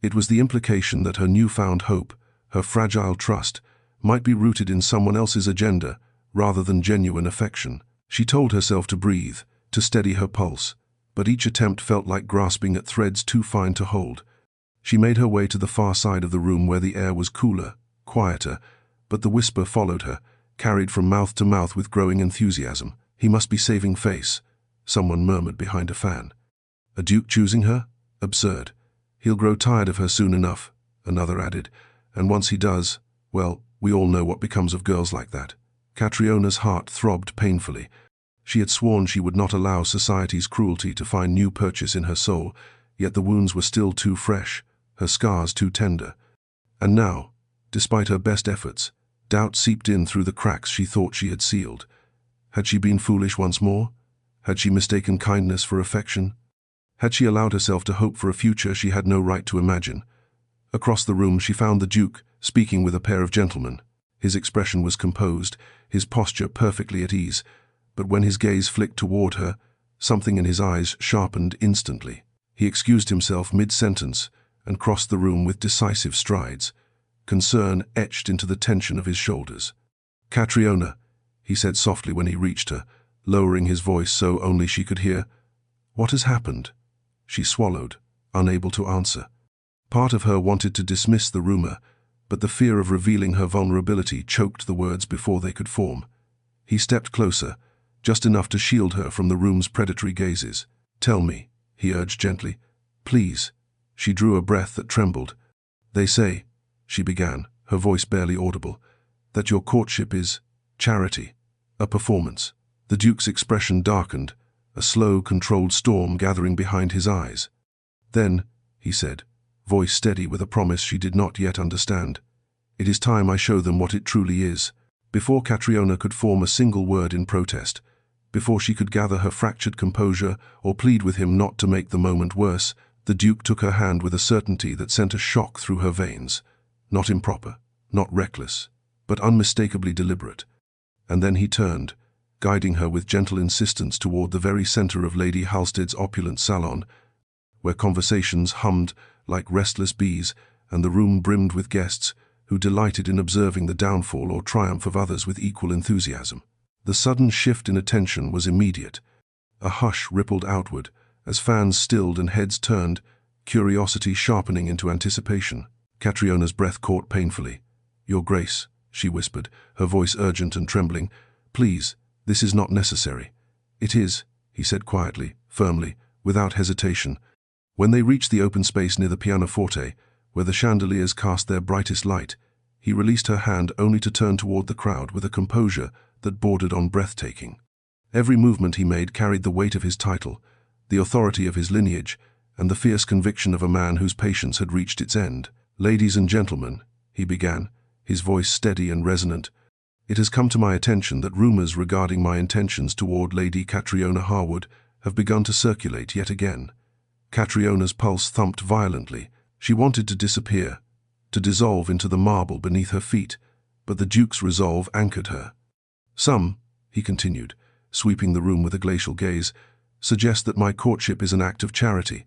It was the implication that her newfound hope, her fragile trust, might be rooted in someone else's agenda rather than genuine affection. She told herself to breathe, to steady her pulse, but each attempt felt like grasping at threads too fine to hold. She made her way to the far side of the room where the air was cooler, quieter, but the whisper followed her, carried from mouth to mouth with growing enthusiasm. "He must be saving face," someone murmured behind a fan. A duke choosing her? Absurd. He'll grow tired of her soon enough, another added, and once he does, well, we all know what becomes of girls like that. Catriona's heart throbbed painfully. She had sworn she would not allow society's cruelty to find new purchase in her soul, yet the wounds were still too fresh, her scars too tender. And now, despite her best efforts, doubt seeped in through the cracks she thought she had sealed. Had she been foolish once more? Had she mistaken kindness for affection? Had she allowed herself to hope for a future she had no right to imagine? Across the room she found the Duke, speaking with a pair of gentlemen. His expression was composed, his posture perfectly at ease, but when his gaze flicked toward her, something in his eyes sharpened instantly. He excused himself mid-sentence and crossed the room with decisive strides, concern etched into the tension of his shoulders. "Catriona," he said softly when he reached her, lowering his voice so only she could hear. "What has happened?" She swallowed, unable to answer. Part of her wanted to dismiss the rumor, but the fear of revealing her vulnerability choked the words before they could form. He stepped closer, just enough to shield her from the room's predatory gazes. "Tell me," he urged gently. "Please." She drew a breath that trembled. "They say," she began, her voice barely audible, "that your courtship is charity, a performance." The Duke's expression darkened, a slow, controlled storm gathering behind his eyes. "Then," he said, voice steady with a promise she did not yet understand, "it is time I show them what it truly is." Before Catriona could form a single word in protest, before she could gather her fractured composure or plead with him not to make the moment worse, the Duke took her hand with a certainty that sent a shock through her veins. Not improper, not reckless, but unmistakably deliberate. And then he turned, guiding her with gentle insistence toward the very center of Lady Halstead's opulent salon, where conversations hummed like restless bees and the room brimmed with guests who delighted in observing the downfall or triumph of others with equal enthusiasm. The sudden shift in attention was immediate. A hush rippled outward as fans stilled and heads turned, curiosity sharpening into anticipation. Catriona's breath caught painfully. "Your Grace," she whispered, her voice urgent and trembling, "please, this is not necessary." "It is," he said quietly, firmly, without hesitation. When they reached the open space near the pianoforte, where the chandeliers cast their brightest light, he released her hand only to turn toward the crowd with a composure that bordered on breathtaking. Every movement he made carried the weight of his title, the authority of his lineage, and the fierce conviction of a man whose patience had reached its end. "Ladies and gentlemen," he began, his voice steady and resonant, "it has come to my attention that rumors regarding my intentions toward Lady Catriona Harwood have begun to circulate yet again." Catriona's pulse thumped violently. She wanted to disappear, to dissolve into the marble beneath her feet, but the Duke's resolve anchored her. "Some," he continued, sweeping the room with a glacial gaze, "suggest that my courtship is an act of charity.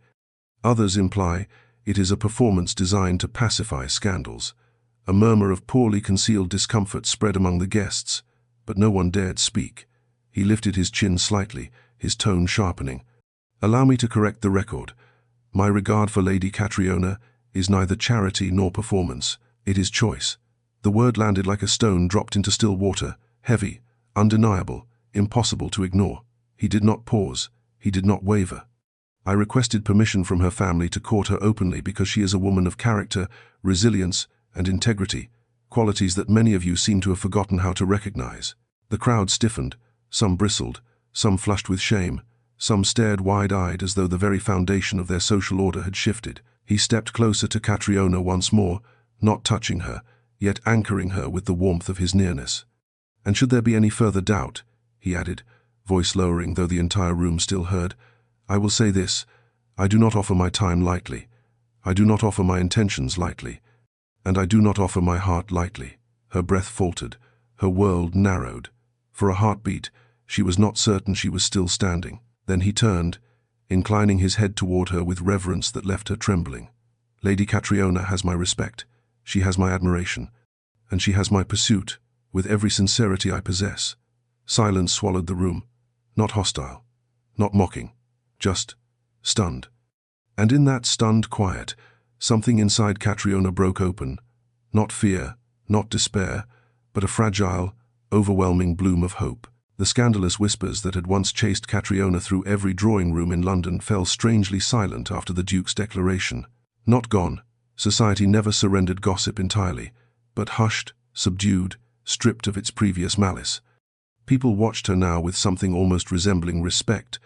Others imply it is a performance designed to pacify scandals." A murmur of poorly concealed discomfort spread among the guests, but no one dared speak. He lifted his chin slightly, his tone sharpening. "Allow me to correct the record. My regard for Lady Catriona is neither charity nor performance. It is choice." The word landed like a stone dropped into still water, heavy, undeniable, impossible to ignore. He did not pause. He did not waver. "I requested permission from her family to court her openly because she is a woman of character, resilience, and integrity, qualities that many of you seem to have forgotten how to recognize." The crowd stiffened, some bristled, some flushed with shame, some stared wide-eyed as though the very foundation of their social order had shifted. He stepped closer to Catriona once more, not touching her, yet anchoring her with the warmth of his nearness. "And should there be any further doubt," he added, voice lowering though the entire room still heard, "I will say this: I do not offer my time lightly. I do not offer my intentions lightly. And I do not offer my heart lightly." Her breath faltered, her world narrowed. For a heartbeat, she was not certain she was still standing. Then he turned, inclining his head toward her with reverence that left her trembling. "Lady Catriona has my respect, she has my admiration, and she has my pursuit, with every sincerity I possess." Silence swallowed the room, not hostile, not mocking, just stunned. And in that stunned quiet, something inside Catriona broke open, not fear, not despair, but a fragile, overwhelming bloom of hope. The scandalous whispers that had once chased Catriona through every drawing room in London fell strangely silent after the Duke's declaration. Not gone. Society never surrendered gossip entirely, but hushed, subdued, stripped of its previous malice. People watched her now with something almost resembling respect,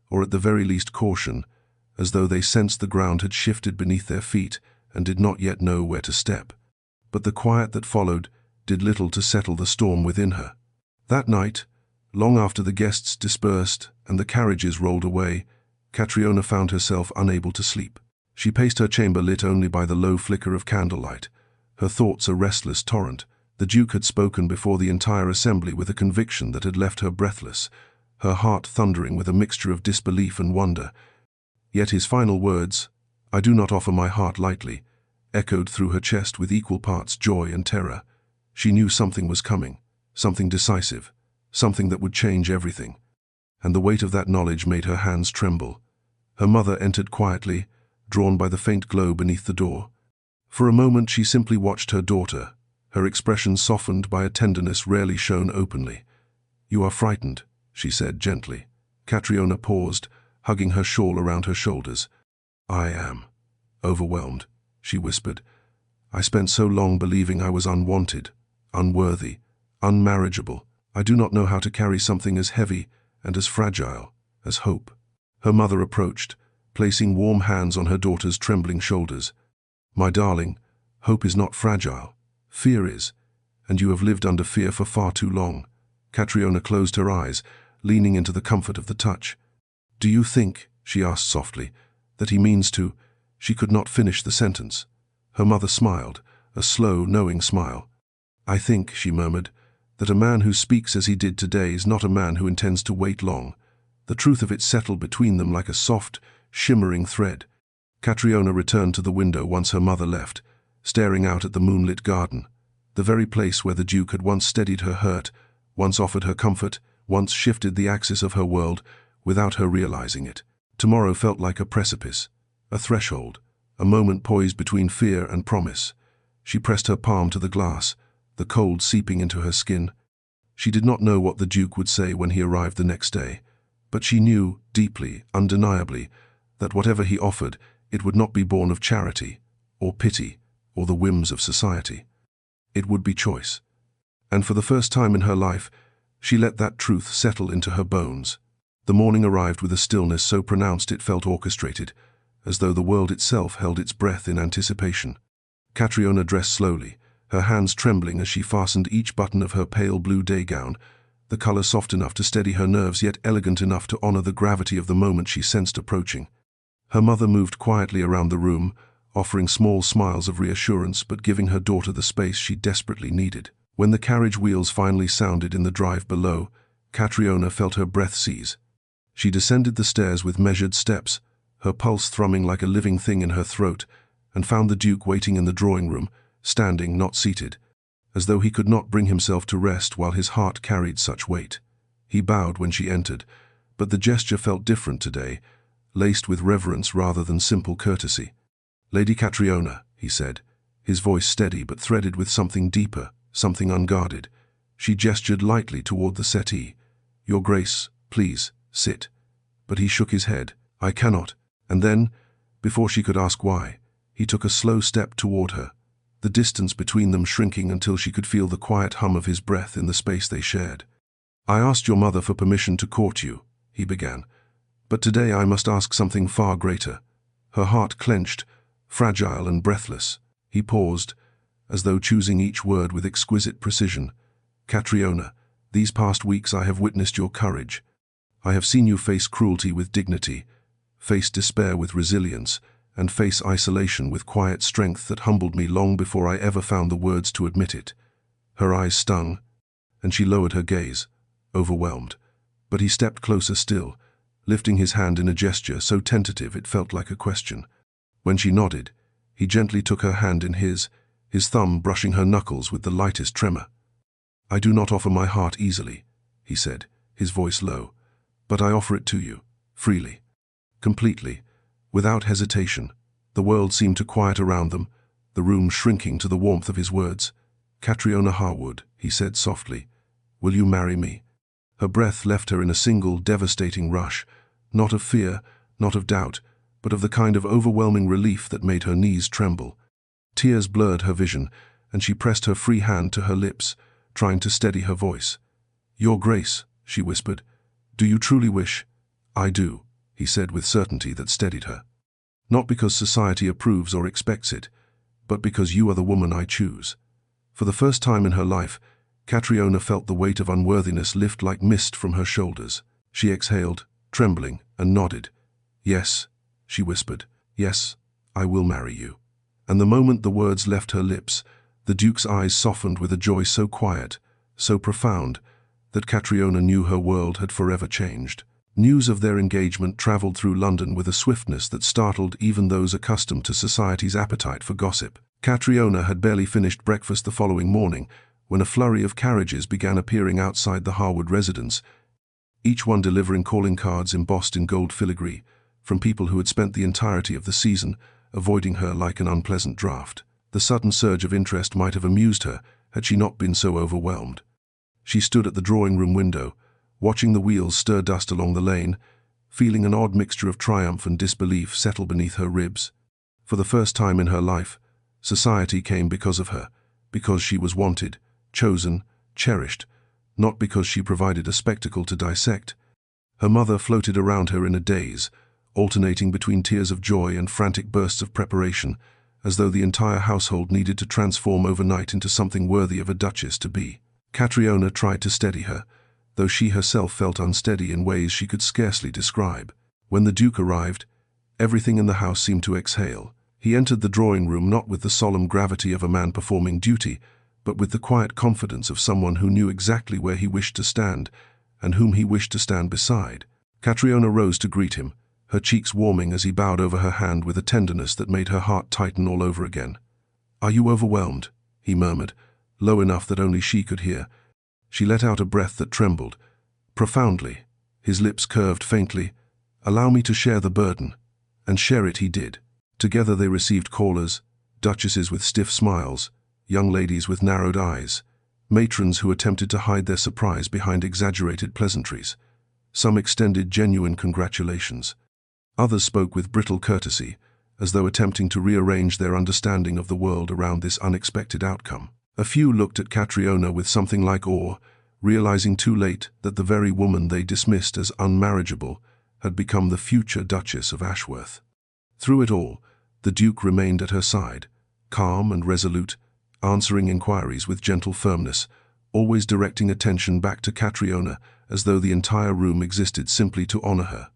or at the very least caution, as though they sensed the ground had shifted beneath their feet and did not yet know where to step. But the quiet that followed did little to settle the storm within her. That night, long after the guests dispersed and the carriages rolled away, Catriona found herself unable to sleep. She paced her chamber lit only by the low flicker of candlelight, her thoughts a restless torrent. The Duke had spoken before the entire assembly with a conviction that had left her breathless, her heart thundering with a mixture of disbelief and wonder. Yet his final words, "I do not offer my heart lightly," echoed through her chest with equal parts joy and terror. She knew something was coming, something decisive, something that would change everything. And the weight of that knowledge made her hands tremble. Her mother entered quietly, drawn by the faint glow beneath the door. For a moment she simply watched her daughter, her expression softened by a tenderness rarely shown openly. "You are frightened," she said gently. Catriona paused, hugging her shawl around her shoulders. "I am overwhelmed," she whispered. "I spent so long believing I was unwanted, unworthy, unmarriageable. I do not know how to carry something as heavy and as fragile as hope." Her mother approached, placing warm hands on her daughter's trembling shoulders. "My darling, hope is not fragile. Fear is, and you have lived under fear for far too long." Catriona closed her eyes, leaning into the comfort of the touch. "Do you think," she asked softly, "that he means to—" She could not finish the sentence. Her mother smiled, a slow, knowing smile. "I think," she murmured, "that a man who speaks as he did today is not a man who intends to wait long." The truth of it settled between them like a soft, shimmering thread. Catriona returned to the window once her mother left, staring out at the moonlit garden, the very place where the Duke had once steadied her hurt, once offered her comfort, once shifted the axis of her world, without her realizing it. Tomorrow felt like a precipice, a threshold, a moment poised between fear and promise. She pressed her palm to the glass, the cold seeping into her skin. She did not know what the Duke would say when he arrived the next day, but she knew, deeply, undeniably, that whatever he offered, it would not be born of charity, or pity, or the whims of society. It would be choice. And for the first time in her life, she let that truth settle into her bones. The morning arrived with a stillness so pronounced it felt orchestrated, as though the world itself held its breath in anticipation. Catriona dressed slowly, her hands trembling as she fastened each button of her pale blue day gown, the color soft enough to steady her nerves yet elegant enough to honor the gravity of the moment she sensed approaching. Her mother moved quietly around the room, offering small smiles of reassurance but giving her daughter the space she desperately needed. When the carriage wheels finally sounded in the drive below, Catriona felt her breath seize. She descended the stairs with measured steps, her pulse thrumming like a living thing in her throat, and found the Duke waiting in the drawing room, standing, not seated, as though he could not bring himself to rest while his heart carried such weight. He bowed when she entered, but the gesture felt different today, laced with reverence rather than simple courtesy. "Lady Catriona," he said, his voice steady but threaded with something deeper, something unguarded. She gestured lightly toward the settee. "Your Grace, please, sit." But he shook his head. "I cannot." And then, before she could ask why, he took a slow step toward her, the distance between them shrinking until she could feel the quiet hum of his breath in the space they shared. "I asked your mother for permission to court you," he began, "but today I must ask something far greater." Her heart clenched, fragile and breathless. He paused, as though choosing each word with exquisite precision. "Catriona, these past weeks I have witnessed your courage. I have seen you face cruelty with dignity, face despair with resilience, and face isolation with quiet strength that humbled me long before I ever found the words to admit it." Her eyes stung, and she lowered her gaze, overwhelmed. But he stepped closer still, lifting his hand in a gesture so tentative it felt like a question. When she nodded, he gently took her hand in his thumb brushing her knuckles with the lightest tremor. "I do not offer my heart easily," he said, his voice low, "but I offer it to you, freely, completely, without hesitation." The world seemed to quiet around them, the room shrinking to the warmth of his words. "Catriona Harwood," he said softly, "will you marry me?" Her breath left her in a single, devastating rush, not of fear, not of doubt, but of the kind of overwhelming relief that made her knees tremble. Tears blurred her vision, and she pressed her free hand to her lips, trying to steady her voice. "Your Grace," she whispered, "do you truly wish—" "I do," he said with certainty that steadied her. "Not because society approves or expects it, but because you are the woman I choose." For the first time in her life, Catriona felt the weight of unworthiness lift like mist from her shoulders. She exhaled, trembling, and nodded. "Yes," she whispered, "yes, I will marry you." And the moment the words left her lips, the Duke's eyes softened with a joy so quiet, so profound, that Catriona knew her world had forever changed. News of their engagement traveled through London with a swiftness that startled even those accustomed to society's appetite for gossip. Catriona had barely finished breakfast the following morning when a flurry of carriages began appearing outside the Harwood residence, each one delivering calling cards embossed in gold filigree from people who had spent the entirety of the season avoiding her like an unpleasant draught. The sudden surge of interest might have amused her had she not been so overwhelmed. She stood at the drawing-room window, watching the wheels stir dust along the lane, feeling an odd mixture of triumph and disbelief settle beneath her ribs. For the first time in her life, society came because of her, because she was wanted, chosen, cherished, not because she provided a spectacle to dissect. Her mother floated around her in a daze, alternating between tears of joy and frantic bursts of preparation, as though the entire household needed to transform overnight into something worthy of a duchess to be. Catriona tried to steady her, though she herself felt unsteady in ways she could scarcely describe. When the Duke arrived, everything in the house seemed to exhale. He entered the drawing-room not with the solemn gravity of a man performing duty, but with the quiet confidence of someone who knew exactly where he wished to stand, and whom he wished to stand beside. Catriona rose to greet him, her cheeks warming as he bowed over her hand with a tenderness that made her heart tighten all over again. "Are you overwhelmed?" he murmured, low enough that only she could hear. She let out a breath that trembled. Profoundly, his lips curved faintly. "Allow me to share the burden." And share it he did. Together they received callers, duchesses with stiff smiles, young ladies with narrowed eyes, matrons who attempted to hide their surprise behind exaggerated pleasantries. Some extended genuine congratulations. Others spoke with brittle courtesy, as though attempting to rearrange their understanding of the world around this unexpected outcome. A few looked at Catriona with something like awe, realizing too late that the very woman they dismissed as unmarriageable had become the future Duchess of Ashworth. Through it all, the Duke remained at her side, calm and resolute, answering inquiries with gentle firmness, always directing attention back to Catriona as though the entire room existed simply to honor her.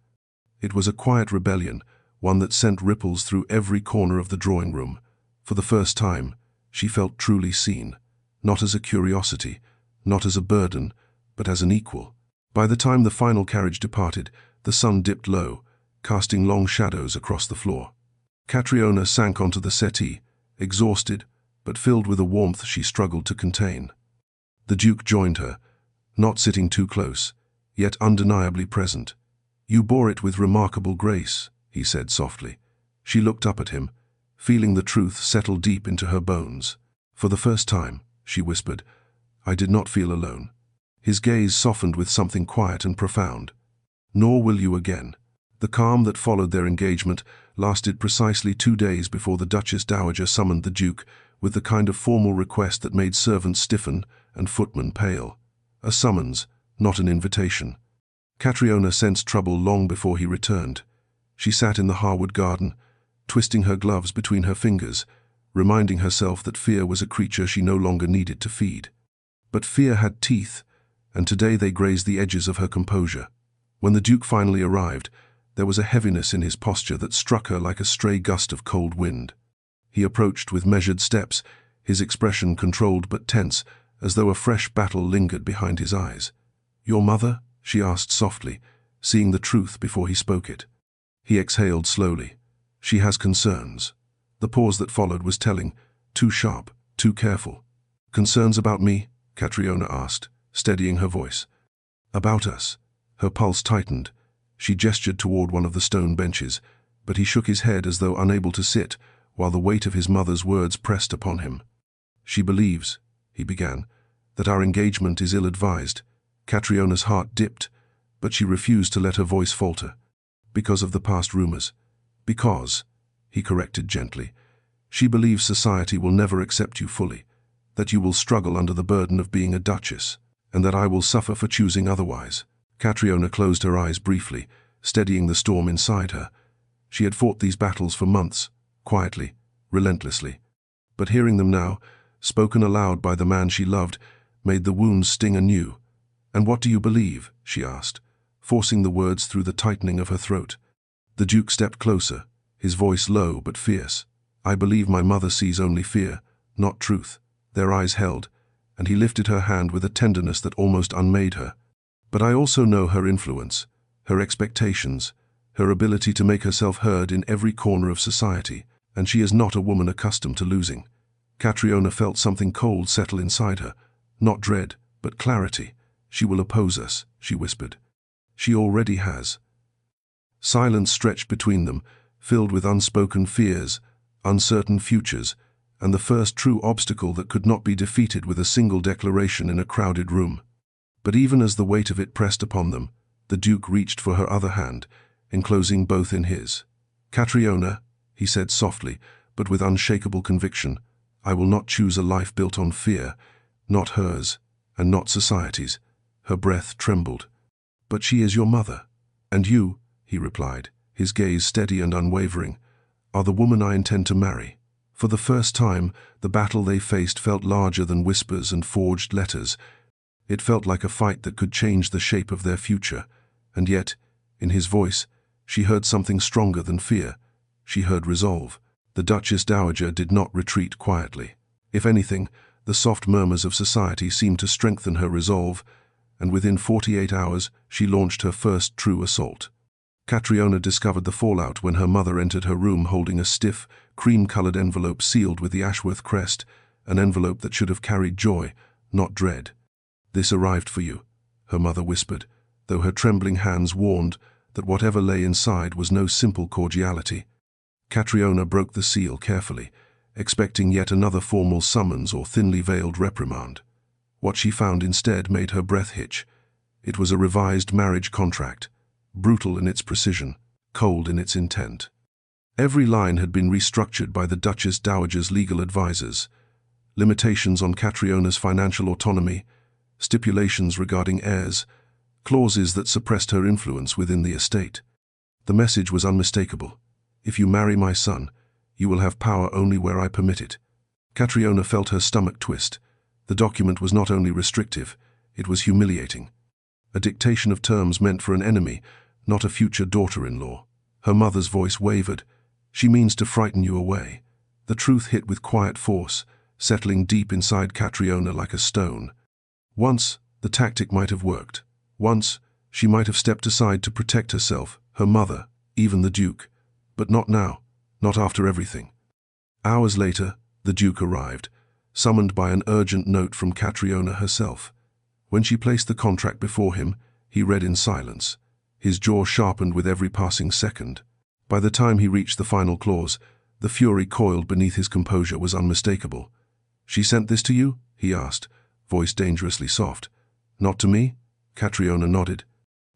It was a quiet rebellion, one that sent ripples through every corner of the drawing-room. For the first time, she felt truly seen, not as a curiosity, not as a burden, but as an equal. By the time the final carriage departed, the sun dipped low, casting long shadows across the floor. Catriona sank onto the settee, exhausted, but filled with a warmth she struggled to contain. The Duke joined her, not sitting too close, yet undeniably present. "You bore it with remarkable grace," he said softly. She looked up at him, feeling the truth settle deep into her bones. "For the first time," she whispered, "I did not feel alone." His gaze softened with something quiet and profound. "Nor will you again." The calm that followed their engagement lasted precisely 2 days before the Duchess Dowager summoned the Duke with the kind of formal request that made servants stiffen and footmen pale. A summons, not an invitation. Catriona sensed trouble long before he returned. She sat in the Harwood garden, twisting her gloves between her fingers, reminding herself that fear was a creature she no longer needed to feed. But fear had teeth, and today they grazed the edges of her composure. When the Duke finally arrived, there was a heaviness in his posture that struck her like a stray gust of cold wind. He approached with measured steps, his expression controlled but tense, as though a fresh battle lingered behind his eyes. "Your mother?" she asked softly, seeing the truth before he spoke it. He exhaled slowly. "She has concerns." The pause that followed was telling, too sharp, too careful. "Concerns about me?" Catriona asked, steadying her voice. "About us." Her pulse tightened. She gestured toward one of the stone benches, but he shook his head as though unable to sit, while the weight of his mother's words pressed upon him. "She believes," he began, "that our engagement is ill-advised." Catriona's heart dipped, but she refused to let her voice falter. Because of the past rumors. Because, he corrected gently, she believes society will never accept you fully, that you will struggle under the burden of being a duchess, and that I will suffer for choosing otherwise. Catriona closed her eyes briefly, steadying the storm inside her. She had fought these battles for months, quietly, relentlessly. But hearing them now, spoken aloud by the man she loved, made the wounds sting anew. "And what do you believe?" she asked, forcing the words through the tightening of her throat. The Duke stepped closer, his voice low but fierce. "I believe my mother sees only fear, not truth." Their eyes held, and he lifted her hand with a tenderness that almost unmade her. "But I also know her influence, her expectations, her ability to make herself heard in every corner of society, and she is not a woman accustomed to losing." Catriona felt something cold settle inside her, not dread, but clarity. "She will oppose us," she whispered. "She already has." Silence stretched between them, filled with unspoken fears, uncertain futures, and the first true obstacle that could not be defeated with a single declaration in a crowded room. But even as the weight of it pressed upon them, the Duke reached for her other hand, enclosing both in his. "Catriona," he said softly, but with unshakable conviction, "I will not choose a life built on fear, not hers, and not society's." Her breath trembled. "But she is your mother." "And you," he replied, his gaze steady and unwavering, "are the woman I intend to marry." For the first time, the battle they faced felt larger than whispers and forged letters. It felt like a fight that could change the shape of their future. And yet, in his voice, she heard something stronger than fear. She heard resolve. The Duchess Dowager did not retreat quietly. If anything, the soft murmurs of society seemed to strengthen her resolve, and within 48 hours she launched her first true assault. Catriona discovered the fallout when her mother entered her room holding a stiff, cream-colored envelope sealed with the Ashworth crest, an envelope that should have carried joy, not dread. "This arrived for you," her mother whispered, though her trembling hands warned that whatever lay inside was no simple cordiality. Catriona broke the seal carefully, expecting yet another formal summons or thinly veiled reprimand. What she found instead made her breath hitch. It was a revised marriage contract, brutal in its precision, cold in its intent. Every line had been restructured by the Duchess Dowager's legal advisors. Limitations on Catriona's financial autonomy, stipulations regarding heirs, clauses that suppressed her influence within the estate. The message was unmistakable. "If you marry my son, you will have power only where I permit it." Catriona felt her stomach twist. The document was not only restrictive, it was humiliating. A dictation of terms meant for an enemy, not a future daughter-in-law. Her mother's voice wavered. "She means to frighten you away." The truth hit with quiet force, settling deep inside Catriona like a stone. Once, the tactic might have worked. Once, she might have stepped aside to protect herself, her mother, even the Duke. But not now, not after everything. Hours later, the Duke arrived, summoned by an urgent note from Catriona herself. When she placed the contract before him, he read in silence. His jaw sharpened with every passing second. By the time he reached the final clause, the fury coiled beneath his composure was unmistakable. "She sent this to you?" he asked, voice dangerously soft. "Not to me?" Catriona nodded.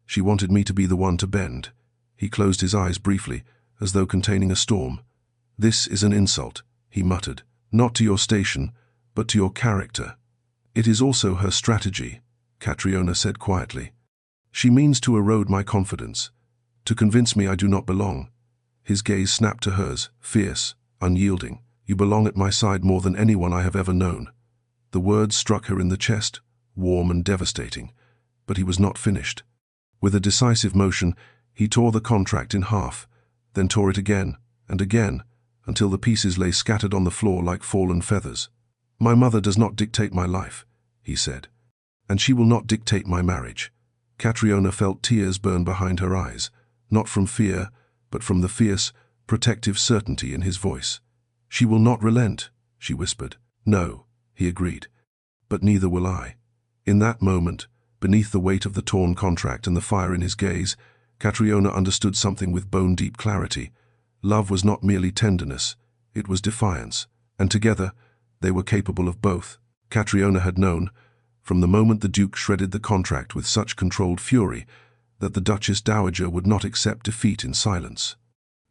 "She wanted me to be the one to bend." He closed his eyes briefly, as though containing a storm. "This is an insult," he muttered. "Not to your station, but to your character." "It is also her strategy," Catriona said quietly. "She means to erode my confidence, to convince me I do not belong." His gaze snapped to hers, fierce, unyielding. "You belong at my side more than anyone I have ever known." The words struck her in the chest, warm and devastating, but he was not finished. With a decisive motion, he tore the contract in half, then tore it again and again, until the pieces lay scattered on the floor like fallen feathers. "My mother does not dictate my life," he said, "and she will not dictate my marriage." Catriona felt tears burn behind her eyes, not from fear, but from the fierce, protective certainty in his voice. "She will not relent," she whispered. "No," he agreed, "but neither will I." In that moment, beneath the weight of the torn contract and the fire in his gaze, Catriona understood something with bone-deep clarity. Love was not merely tenderness, it was defiance, and together they were capable of both. Catriona had known, from the moment the Duke shredded the contract with such controlled fury that the Duchess Dowager would not accept defeat in silence.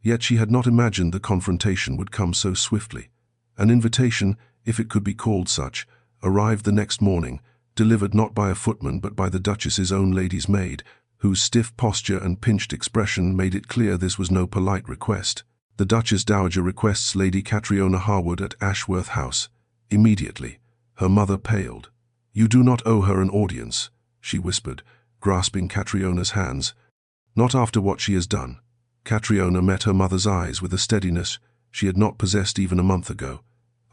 Yet she had not imagined the confrontation would come so swiftly. An invitation, if it could be called such, arrived the next morning, delivered not by a footman but by the Duchess's own lady's maid, whose stiff posture and pinched expression made it clear this was no polite request. The Duchess Dowager requests Lady Catriona Harwood at Ashworth House. Immediately, her mother paled. "You do not owe her an audience," she whispered, grasping Catriona's hands. "Not after what she has done." Catriona met her mother's eyes with a steadiness she had not possessed even a month ago.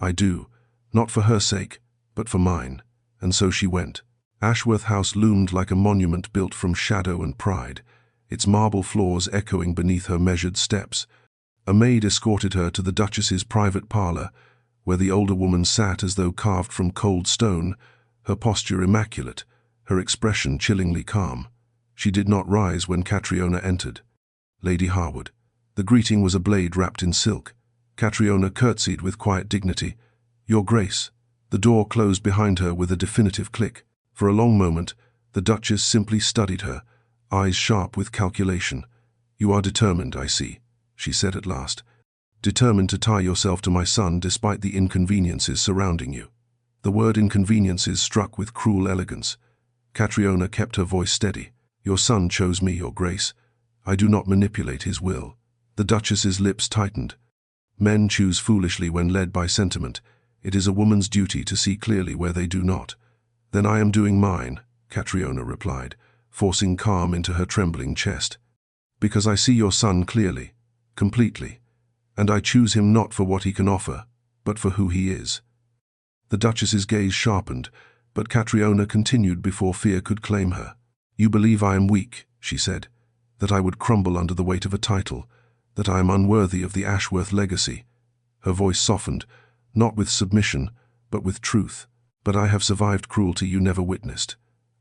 "I do, not for her sake, but for mine." And so she went. Ashworth House loomed like a monument built from shadow and pride, its marble floors echoing beneath her measured steps. A maid escorted her to the Duchess's private parlour, where the older woman sat as though carved from cold stone, her posture immaculate, her expression chillingly calm. She did not rise when Catriona entered. "Lady Harwood." The greeting was a blade wrapped in silk. Catriona curtsied with quiet dignity. "Your Grace." The door closed behind her with a definitive click. For a long moment, the Duchess simply studied her, eyes sharp with calculation. "You are determined, I see," she said at last. "Determined to tie yourself to my son despite the inconveniences surrounding you." The word inconveniences struck with cruel elegance. Catriona kept her voice steady. "Your son chose me, Your Grace. I do not manipulate his will." The Duchess's lips tightened. "Men choose foolishly when led by sentiment. It is a woman's duty to see clearly where they do not." "Then I am doing mine," Catriona replied, forcing calm into her trembling chest. "Because I see your son clearly, completely, and I choose him not for what he can offer, but for who he is." The Duchess's gaze sharpened, but Catriona continued before fear could claim her. "You believe I am weak," she said, "that I would crumble under the weight of a title, that I am unworthy of the Ashworth legacy." Her voice softened, not with submission, but with truth. "But I have survived cruelty you never witnessed.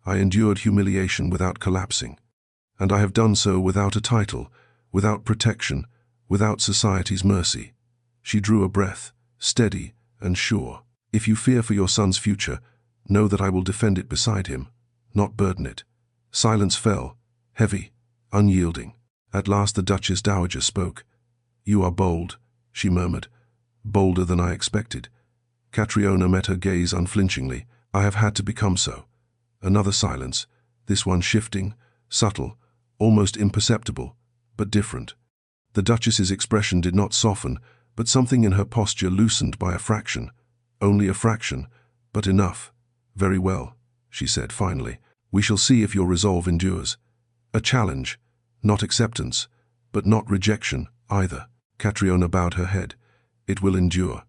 I endured humiliation without collapsing. And I have done so without a title, without protection, without society's mercy." She drew a breath, steady and sure. "If you fear for your son's future, know that I will defend it beside him, not burden it." Silence fell, heavy, unyielding. At last the Duchess Dowager spoke. "You are bold," she murmured, "bolder than I expected." Catriona met her gaze unflinchingly. "I have had to become so." Another silence, this one shifting, subtle, almost imperceptible, but different. The Duchess's expression did not soften, but something in her posture loosened by a fraction. Only a fraction, but enough. "Very well," she said finally. "We shall see if your resolve endures. A challenge, not acceptance, but not rejection either." Catriona bowed her head. "It will endure."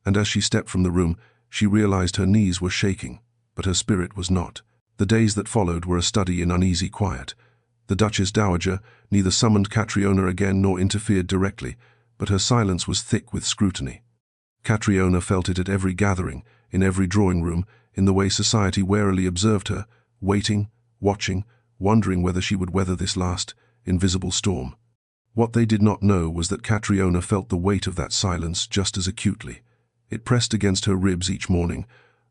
And as she stepped from the room, she realized her knees were shaking, but her spirit was not. The days that followed were a study in uneasy quiet. The Duchess Dowager neither summoned Catriona again nor interfered directly, but her silence was thick with scrutiny. Catriona felt it at every gathering, in every drawing room, in the way society warily observed her, waiting, watching, wondering whether she would weather this last, invisible storm. What they did not know was that Catriona felt the weight of that silence just as acutely. It pressed against her ribs each morning,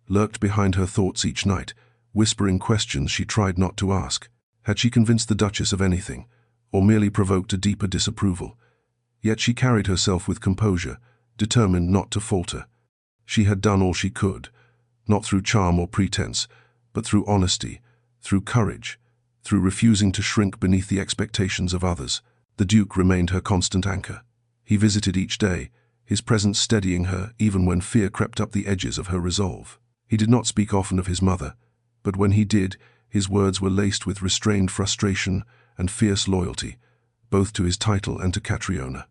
lurked behind her thoughts each night, whispering questions she tried not to ask. Had she convinced the Duchess of anything, or merely provoked a deeper disapproval? Yet she carried herself with composure, determined not to falter. She had done all she could, not through charm or pretense, but through honesty, through courage, through refusing to shrink beneath the expectations of others. The Duke remained her constant anchor. He visited each day, his presence steadying her even when fear crept up the edges of her resolve. He did not speak often of his mother, but when he did, his words were laced with restrained frustration and fierce loyalty, both to his title and to Catriona.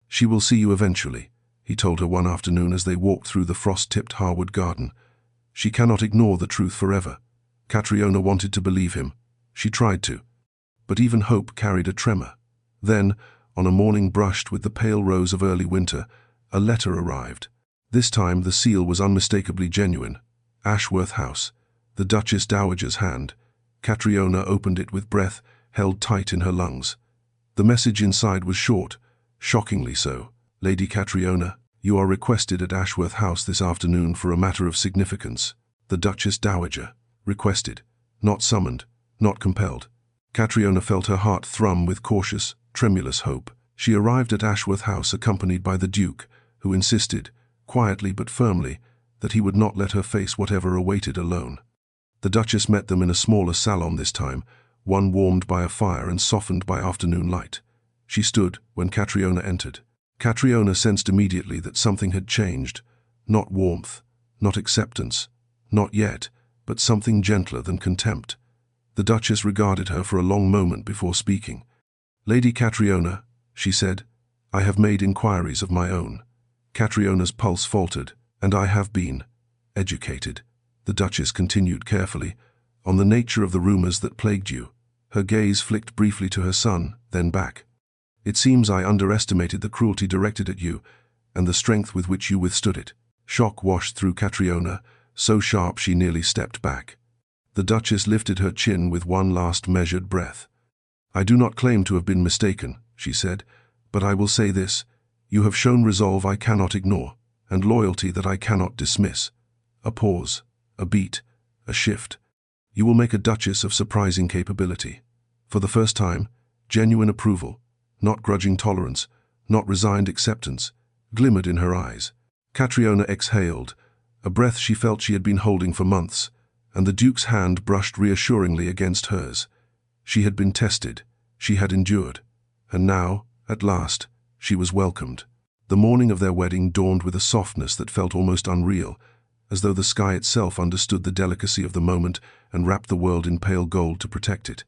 "She will see you eventually," he told her one afternoon as they walked through the frost-tipped Harwood garden. "She cannot ignore the truth forever." Catriona wanted to believe him. She tried to. But even hope carried a tremor. Then, on a morning brushed with the pale rose of early winter, a letter arrived. This time the seal was unmistakably genuine. Ashworth House, the Duchess Dowager's hand. Catriona opened it with breath held tight in her lungs. The message inside was short, shockingly so. "Lady Catriona, you are requested at Ashworth House this afternoon for a matter of significance." The Duchess Dowager. requested, not summoned, not compelled. Catriona felt her heart thrum with cautious, tremulous hope. She arrived at Ashworth House accompanied by the Duke, who insisted, quietly but firmly, that he would not let her face whatever awaited alone. The Duchess met them in a smaller salon this time, one warmed by a fire and softened by afternoon light. She stood when Catriona entered. Catriona sensed immediately that something had changed, not warmth, not acceptance, not yet, but something gentler than contempt. The Duchess regarded her for a long moment before speaking. "Lady Catriona," she said, "I have made inquiries of my own." Catriona's pulse faltered. "And I have been educated," the Duchess continued carefully, "on the nature of the rumors that plagued you." Her gaze flicked briefly to her son, then back. "It seems I underestimated the cruelty directed at you, and the strength with which you withstood it." Shock washed through Catriona, so sharp she nearly stepped back. The Duchess lifted her chin with one last measured breath. "I do not claim to have been mistaken," she said, "but I will say this. You have shown resolve I cannot ignore, and loyalty that I cannot dismiss. A pause, a beat, a shift. You will make a duchess of surprising capability. For the first time, genuine approval, not grudging tolerance, not resigned acceptance, glimmered in her eyes." Catriona exhaled, a breath she felt she had been holding for months, and the Duke's hand brushed reassuringly against hers. She had been tested, she had endured, and now, at last, she was welcomed. The morning of their wedding dawned with a softness that felt almost unreal, as though the sky itself understood the delicacy of the moment and wrapped the world in pale gold to protect it.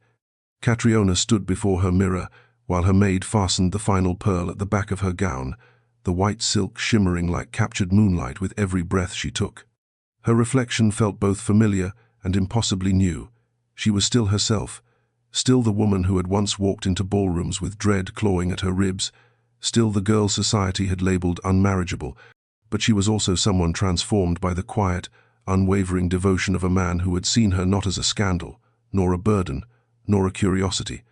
Catriona stood before her mirror, while her maid fastened the final pearl at the back of her gown, the white silk shimmering like captured moonlight with every breath she took. Her reflection felt both familiar and impossibly new. She was still herself, still the woman who had once walked into ballrooms with dread clawing at her ribs, still the girl society had labeled unmarriageable, but she was also someone transformed by the quiet, unwavering devotion of a man who had seen her not as a scandal, nor a burden, nor a curiosity,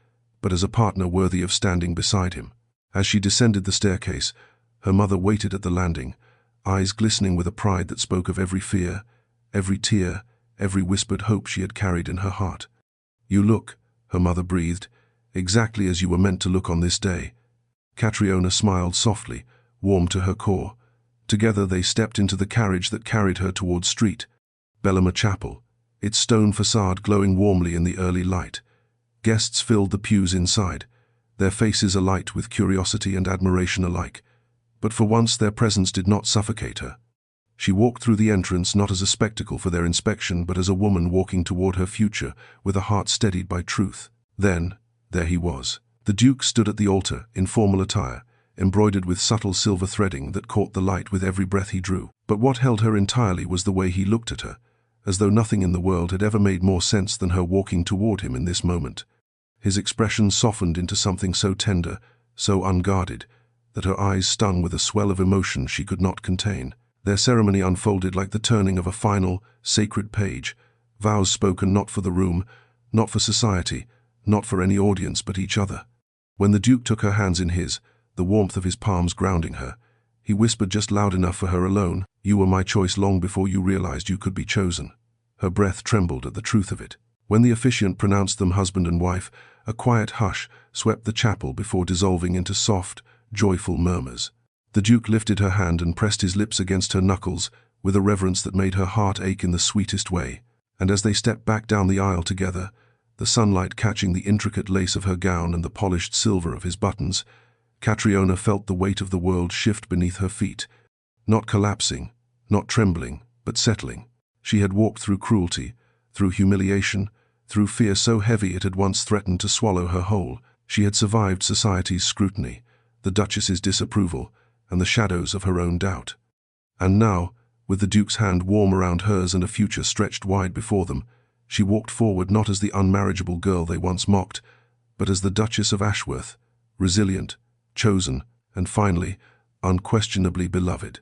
but as a partner worthy of standing beside him. As she descended the staircase, her mother waited at the landing, eyes glistening with a pride that spoke of every fear, every tear, every whispered hope she had carried in her heart. "You look," her mother breathed, "exactly as you were meant to look on this day." Catriona smiled softly, warm to her core. Together they stepped into the carriage that carried her towards Street, Bellamar Chapel, its stone facade glowing warmly in the early light. Guests filled the pews inside, their faces alight with curiosity and admiration alike. But for once their presence did not suffocate her. She walked through the entrance not as a spectacle for their inspection, but as a woman walking toward her future, with a heart steadied by truth. Then, there he was. The Duke stood at the altar, in formal attire, embroidered with subtle silver threading that caught the light with every breath he drew. But what held her entirely was the way he looked at her, as though nothing in the world had ever made more sense than her walking toward him in this moment. His expression softened into something so tender, so unguarded, that her eyes stung with a swell of emotion she could not contain. Their ceremony unfolded like the turning of a final, sacred page, vows spoken not for the room, not for society, not for any audience but each other. When the Duke took her hands in his, the warmth of his palms grounding her, he whispered just loud enough for her alone, "You were my choice long before you realized you could be chosen." Her breath trembled at the truth of it. When the officiant pronounced them husband and wife, a quiet hush swept the chapel before dissolving into soft, joyful murmurs. The Duke lifted her hand and pressed his lips against her knuckles with a reverence that made her heart ache in the sweetest way. And as they stepped back down the aisle together, the sunlight catching the intricate lace of her gown and the polished silver of his buttons, Catriona felt the weight of the world shift beneath her feet, not collapsing, not trembling, but settling. She had walked through cruelty, through humiliation, through fear so heavy it had once threatened to swallow her whole. She had survived society's scrutiny, the Duchess's disapproval, and the shadows of her own doubt. And now, with the Duke's hand warm around hers and a future stretched wide before them, she walked forward not as the unmarriageable girl they once mocked, but as the Duchess of Ashworth, resilient, chosen, and finally, unquestionably beloved.